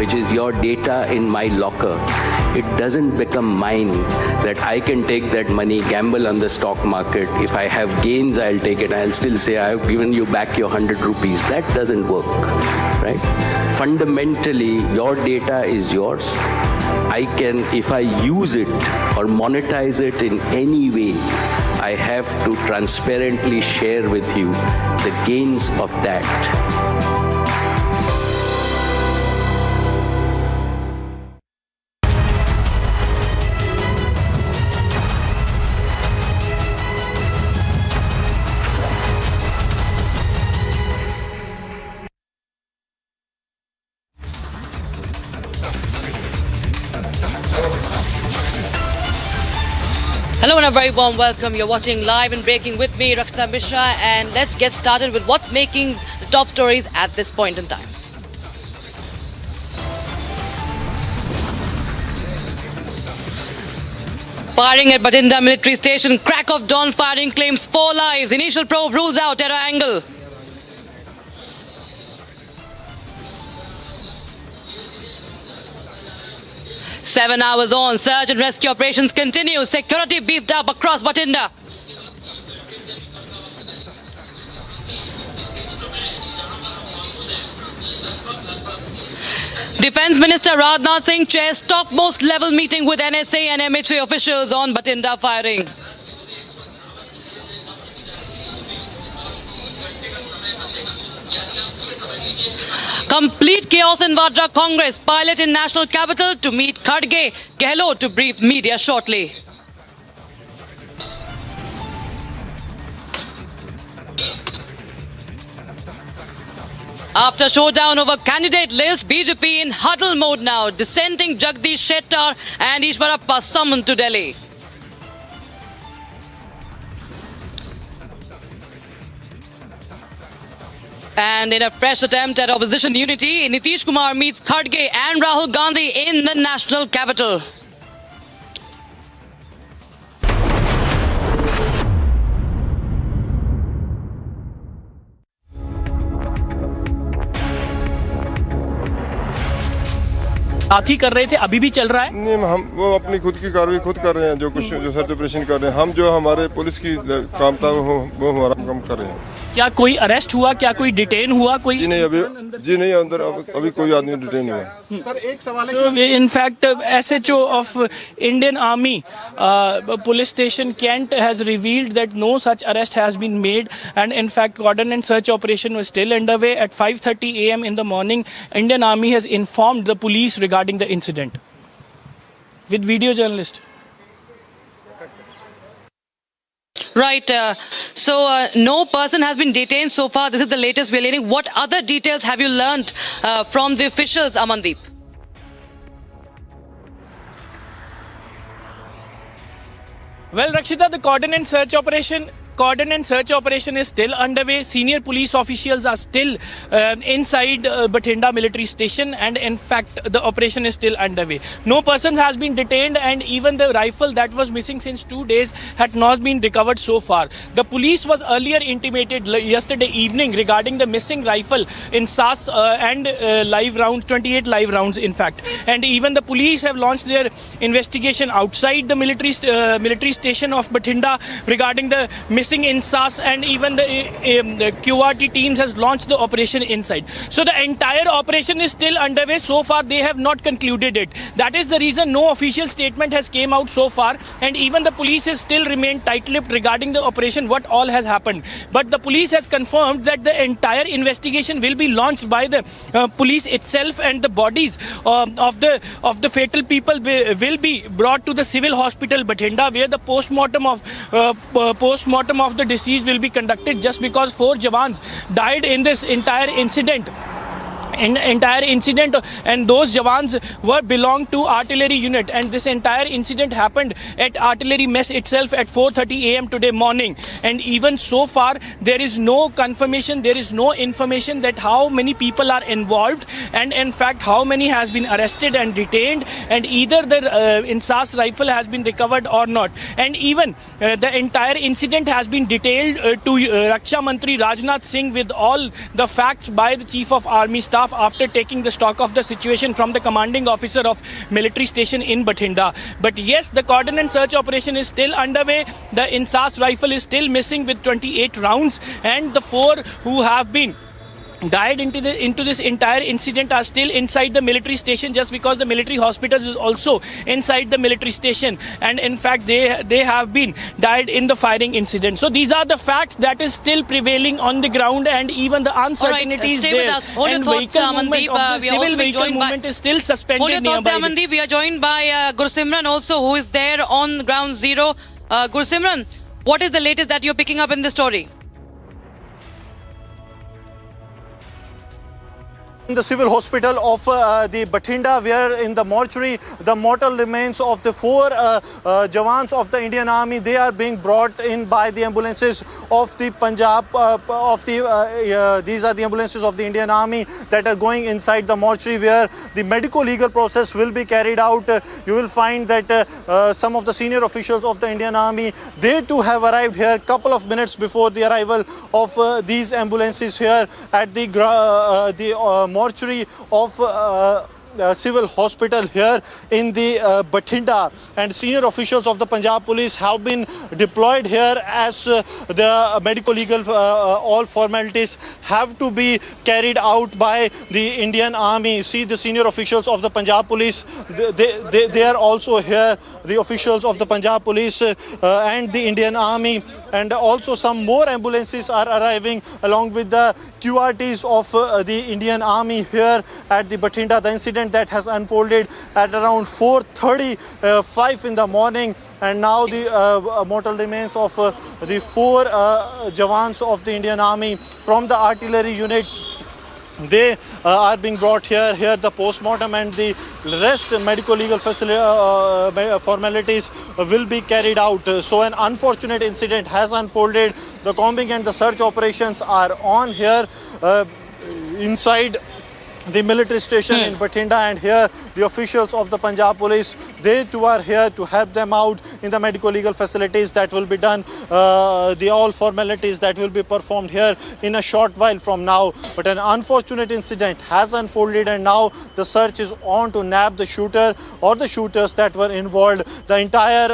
which is your data, in my locker, it doesn't become mine, that I can take that money, gamble on the stock market. If I have gains, I'll take it. I'll still say I've given you back your 100 rupees. That doesn't work, right? Fundamentally, your data is yours. I can, if I use it or monetize it in any way, I have to transparently share with you the gains of that. Hello and a very warm welcome. You're watching Live and Breaking with me, Rakshita Mishra, and let's get started with what's making the top stories at this point in time. Firing at Bathinda military station, crack of dawn firing claims 4 lives. Initial probe rules out terror angle. Seven hours on, search and rescue operations continue. Security beefed up across Bathinda. Defence Minister Rajnath Singh chairs topmost level meeting with NSA and MHA officials on Bathinda firing. Complete chaos in Rajasthan Congress. Pilot in national capital to meet Kharge. Gehlot to brief media shortly. After showdown over candidate list, BJP in huddle mode now. Dissenting Jagdish Shettar and Ishwarappa summoned to Delhi. And in a fresh attempt at opposition unity, Nitish Kumar meets Kharge and Rahul Gandhi in the national capital. साथ ही कर रहे थे, अभी भी चल रहा है? नहीं, हम वो अपनी खुद की कार्रवाई खुद कर रहे हैं, जो कुछ जो सर्च ऑपरेशन कर रहे हैं, हम जो हमारे पुलिस की काम था वो हमारा काम कर रहे हैं। क्या कोई अरेस्ट हुआ, क्या कोई डिटेन हुआ? कोई जी नहीं, अंदर अभी कोई आदमी डिटेन नहीं हुआ। सर एक सवाल है, in fact SHO of Indian Army police station Kent has revealed that no such arrest has been made, and in fact cordon and search operation was still underway. At 5:30 a.m. in the morning, Indian Army has informed the police regarding the incident. With video journalist. Right. So no person has been detained so far. This is the latest we're learning. What other details have you learnt from the officials, Amandeep? Well, Rakshita, the cordon and search operation is still underway. Senior police officials are still inside Bathinda military station, and in fact the operation is still underway. No person has been detained, and even the rifle that was missing since 2 days had not been recovered so far. The police was earlier intimated yesterday evening regarding the missing rifle in SAS and 28 live rounds in fact. And even the police have launched their investigation outside the military station of Bathinda regarding the missing in SAS, and even the QRT teams has launched the operation inside. So the entire operation is still underway. So far they have not concluded it. That is the reason no official statement has came out so far, and even the police has still remained tight-lipped regarding the operation, what all has happened. But the police has confirmed that the entire investigation will be launched by the police itself, and the bodies of the fatal people will be brought to the civil hospital Bathinda, where the postmortem of the deceased will be conducted, just because 4 jawans died in this entire incident. And those jawans belong to artillery unit, and this entire incident happened at artillery mess itself at 4:30 a.m. today morning. And even so far there is no confirmation, there is no information that how many people are involved, and in fact how many has been arrested and detained, and either the insas rifle has been recovered or not. And even the entire incident has been detailed to Raksha Mantri Rajnath Singh with all the facts by the Chief of Army Staff after taking the stock of the situation from the commanding officer of military station in Bathinda. But yes, the cordon and search operation is still underway. The insas rifle is still missing with 28 rounds, and the 4 who have been died into this entire incident are still inside the military station, just because the military hospital is also inside the military station, and in fact they have been died in the firing incident. So these are the facts that is still prevailing on the ground, and even the uncertainties stay there. with us. Hold your and thoughts, Amandeep. we are also being joined movement is still suspended. Hold your thoughts, nearby. Amandeep. We are joined by Gursimran also, who is there on ground zero. Gursimran, what is the latest that you're picking up in the story? In the civil hospital of the Bathinda, where in the mortuary the mortal remains of the 4 jawans of the Indian Army, they are being brought in by the ambulances of the Punjab these are the ambulances of the Indian Army that are going inside the mortuary, where the medico legal process will be carried out. You will find that some of the senior officials of the Indian Army, they too have arrived here a couple of minutes before the arrival of these ambulances here at the mortuary of civil hospital here in the Bathinda. And senior officials of the Punjab police have been deployed here as the medico legal all formalities have to be carried out by the Indian Army. See the senior officials of the Punjab police, they are also here, the officials of the Punjab police and the Indian Army, and also some more ambulances are arriving along with the QRTs of the Indian Army here at the Bathinda. The incident that has unfolded at around 4:35 in the morning, and now the mortal remains of the 4 jawans of the Indian Army from the artillery unit, they are being brought here. Here the post-mortem and the rest medico-legal formalities will be carried out. So an unfortunate incident has unfolded. The combing and the search operations are on here inside the military station in Bathinda, and here the officials of the Punjab police, they too are here to help them out in the medical legal facilities that will be done, the all formalities that will be performed here in a short while from now. But an unfortunate incident has unfolded, and now the search is on to nab the shooter or the shooters that were involved. The entire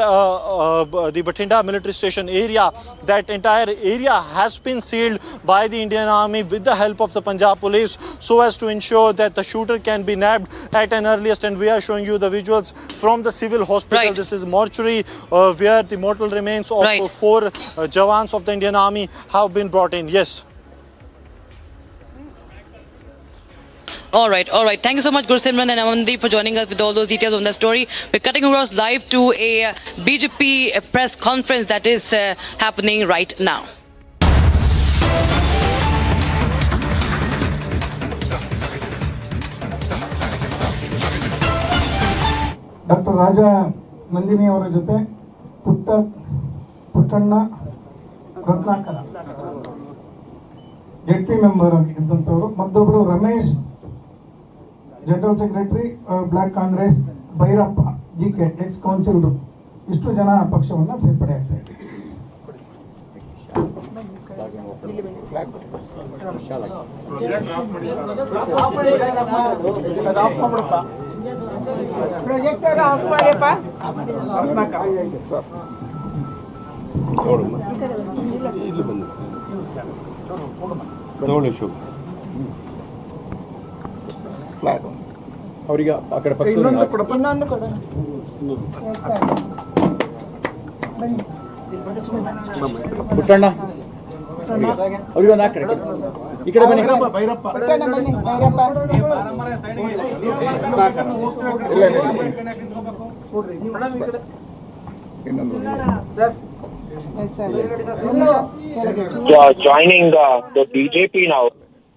the Bathinda military station area, that entire area has been sealed by the Indian Army with the help of the Punjab police, so as to ensure that the shooter can be nabbed at an earliest. And we are showing you the visuals from the civil hospital. This is mortuary where the mortal remains of 4 Jawans of the Indian Army have been brought in. Yes. All right. Thank you so much, Gursimran and Amandeep, for joining us with all those details on the story. We're cutting across live to a BJP press conference that is happening right now. Dr. Raja Nandini ಅವರ ಜೊತೆ Puttanna Ratnakar ZP member ಆಗಿದ್ದಂಥವರು, ಮತ್ತೊಬ್ಬರು Ramesh general secretary block Congress, Bhyrappa GK ex councillor, ಇಷ್ಟು ಜನ ಪಕ್ಷವನ್ನು ಸೇರ್ಪಡೆ ಆಗ್ತಾ ಇದೆ. ಪ್ರೊಜೆಕ್ಟರ್ ಆಫ್ ಮಾಡ್ಯಪ್ಪ. ಅವರಿಗೆ ಆ ಕಡೆ ಪಕ್ಕ ಇನ್ನೊಂದು ಕೊಡೋಣ. ಪುಟ್ಟಣ್ಣ ಅವ್ರಿಗೆ ಒಂದು ಹಾಕ್ರಿ, ಈ ಕಡೆ ಬನ್ನಿ. ಭೈರಪ್ಪ ಬನ್ನಿ. Bhyrappa joining the BJP now.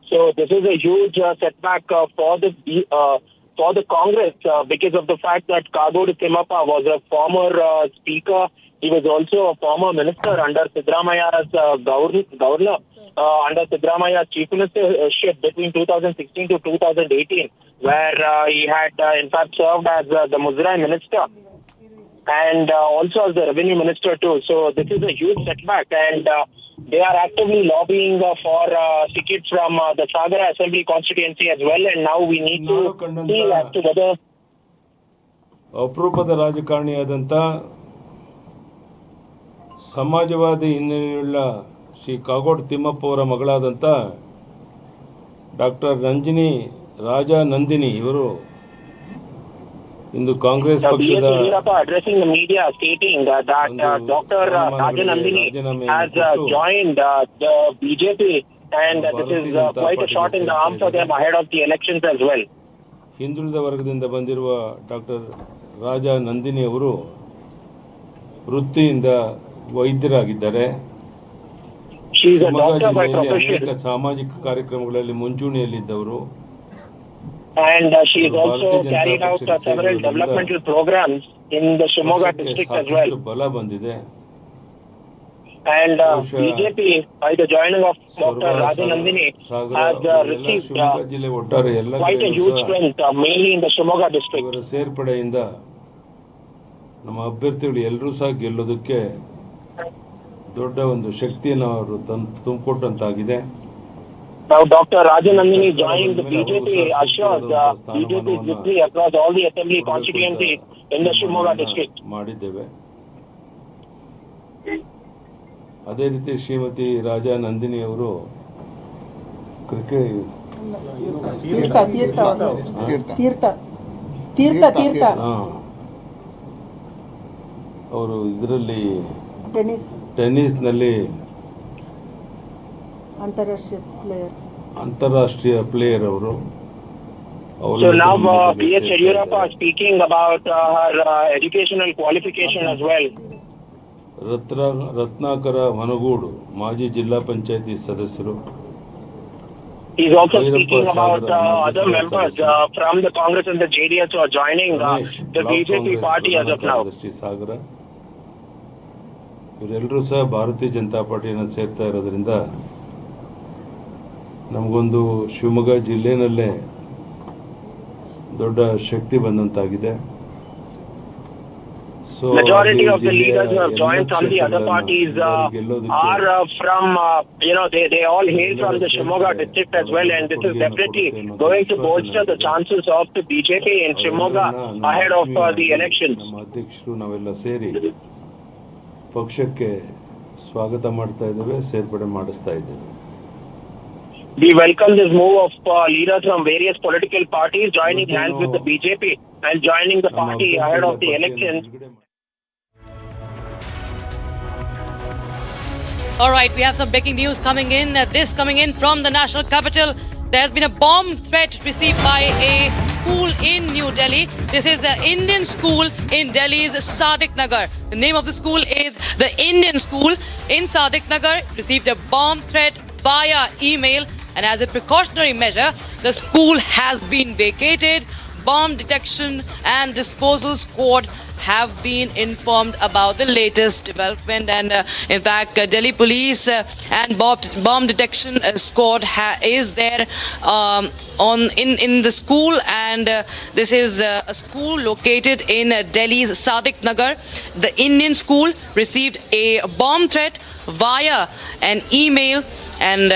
So this is a huge setback for the Congress because of the fact that Kharge Timmappa was a former speaker. He was also a former minister under Siddharamaya's governor, under Siddharamaya's chief ministership between 2016 to 2018, where he had in fact served as the Muzrai minister and also as the revenue minister too. So this is a huge setback, and they are actively lobbying for tickets from the Sagara Assembly constituency as well, and now we need to see as to whether ಅಪರೂಪದ ರಾಜಕಾರಣಿಯಾದಂಥ ಸಮಾಜವಾದಿ ಹಿನ್ನೆಲೆಯುಳ್ಳ ಶ್ರೀ ಕಾಗೋಡು ತಿಮ್ಮಪ್ಪ ಅವರ ಮಗಳಾದಂಥ doctor Raja Nandini ಇವರು ಇಂದು ಕಾಂಗ್ರೆಸ್ ಪಕ್ಷದ addressing the media stating that Dr. Raja Nandini has joined the BJP, and this is quite a shot in the arm for them ahead of the elections as well. ಹಿಂದುಳಿದ ವರ್ಗದಿಂದ ಬಂದಿರುವ doctor Raja Nandini ಅವರು ವೃತ್ತಿಯಿಂದ ವೈದ್ಯರಾಗಿದ್ದಾರೆ. ಅನೇಕ ಸಾಮಾಜಿಕ ಕಾರ್ಯಕ್ರಮಗಳಲ್ಲಿ ಮುಂಚೂಣಿಯಲ್ಲಿದ್ದವರು. And she is also carried out several developmental programs in the Shimoga district as well. And BJP, by the joining of Dr. Raja Nandini, has received quite a huge strength, mainly in the Shimoga district. ಸೇರ್ಪಡೆಯಿಂದ ನಮ್ಮ ಅಭ್ಯರ್ಥಿಗಳು ಎಲ್ಲರೂ ಸಹ ಗೆಲ್ಲೋದಕ್ಕೆ ದೊಡ್ಡ ಒಂದು ಶಕ್ತಿಯನ್ನು ಅವರು ತುಂಬಿಕೊಟ್ಟಂತಾಗಿದೆ. Now, Dr. Raja Nandini joining the BJP assures BJP's victory across all the assembly constituencies in the Shimoga district. ಮಾಡಿದ್ದೇವೆ. ಅದೇ ರೀತಿ ಶ್ರೀಮತಿ ರಾಜಾ ನಂದಿನಿ ಅವರು ಅವರು ಇದರಲ್ಲಿ ಟೆನ್ನಿಸ್ನಲ್ಲಿ ಅಂತಾರಾಷ್ಟ್ರೀಯ ಪ್ಲೇಯರ್ ಅವರು. So now P.S. Yediyurappa speaking about her educational qualification as well. Ratnakar ಮನಗೂಡು ಮಾಜಿ ಜಿಲ್ಲಾ ಪಂಚಾಯತಿ ಸದಸ್ಯರು. He is also speaking about other members from the Congress and the JDS who are joining the BJP party as of now. ಸಾಗರ ಇವರೆಲ್ಲರೂ ಸಹ ಭಾರತೀಯ ಜನತಾ ಪಾರ್ಟಿಯನ್ನು ಸೇರ್ತಾ ಇರೋದ್ರಿಂದ ನಮಗೊಂದು ಶಿವಮೊಗ್ಗ ಜಿಲ್ಲೆನಲ್ಲೇ ದೊಡ್ಡ ಶಕ್ತಿ ಬಂದಂತಾಗಿದೆ. Majority of the leaders who have joined from the other parties are from, they all hail from the Shimoga district as well, and this is definitely going to bolster the chances of the BJP in Shimoga ahead of the elections. ನಮ್ಮ ಅಧ್ಯಕ್ಷರು ನಾವೆಲ್ಲ ಸೇರಿ ಪಕ್ಷಕ್ಕೆ ಸ್ವಾಗತ ಮಾಡ್ತಾ ಇದ್ದೇವೆ, ಸೇರ್ಪಡೆ ಮಾಡಿಸ್ತಾ ಇದ್ದೇವೆ. We welcome this move of leaders from various political parties joining hands with the BJP and joining the party ahead of the elections. All right, we have some breaking news coming in. This coming in from the national capital. There has been a bomb threat received by a school in New Delhi. This is the Indian school in Delhi's Sadiq Nagar. The name of the school is the Indian School in Sadiq Nagar. Received a bomb threat via email, and as a precautionary measure, the school has been vacated. Bomb detection and disposal squad have been informed about the latest development, and in fact Delhi police and bomb detection squad is there in the school, and this is a school located in Delhi's Sadiq Nagar. The Indian school received a bomb threat via an email, and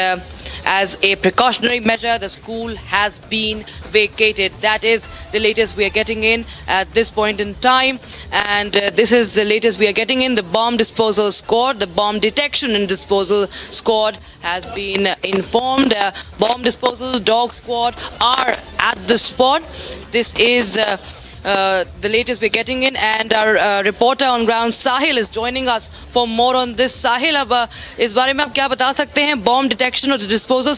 as a precautionary measure, the school has been vacated. That is the latest we are getting in at this point in time, and this is the latest we are getting in. The bomb disposal squad, the bomb detection and disposal squad has been informed. Bomb disposal dog squad are at the spot. This is the latest we're getting in, and our reporter on ground Sahil is joining us for more on this. Sahil, अब इस बारे में आप क्या बता सकते हैं? Bomb detection और डिस्पोजल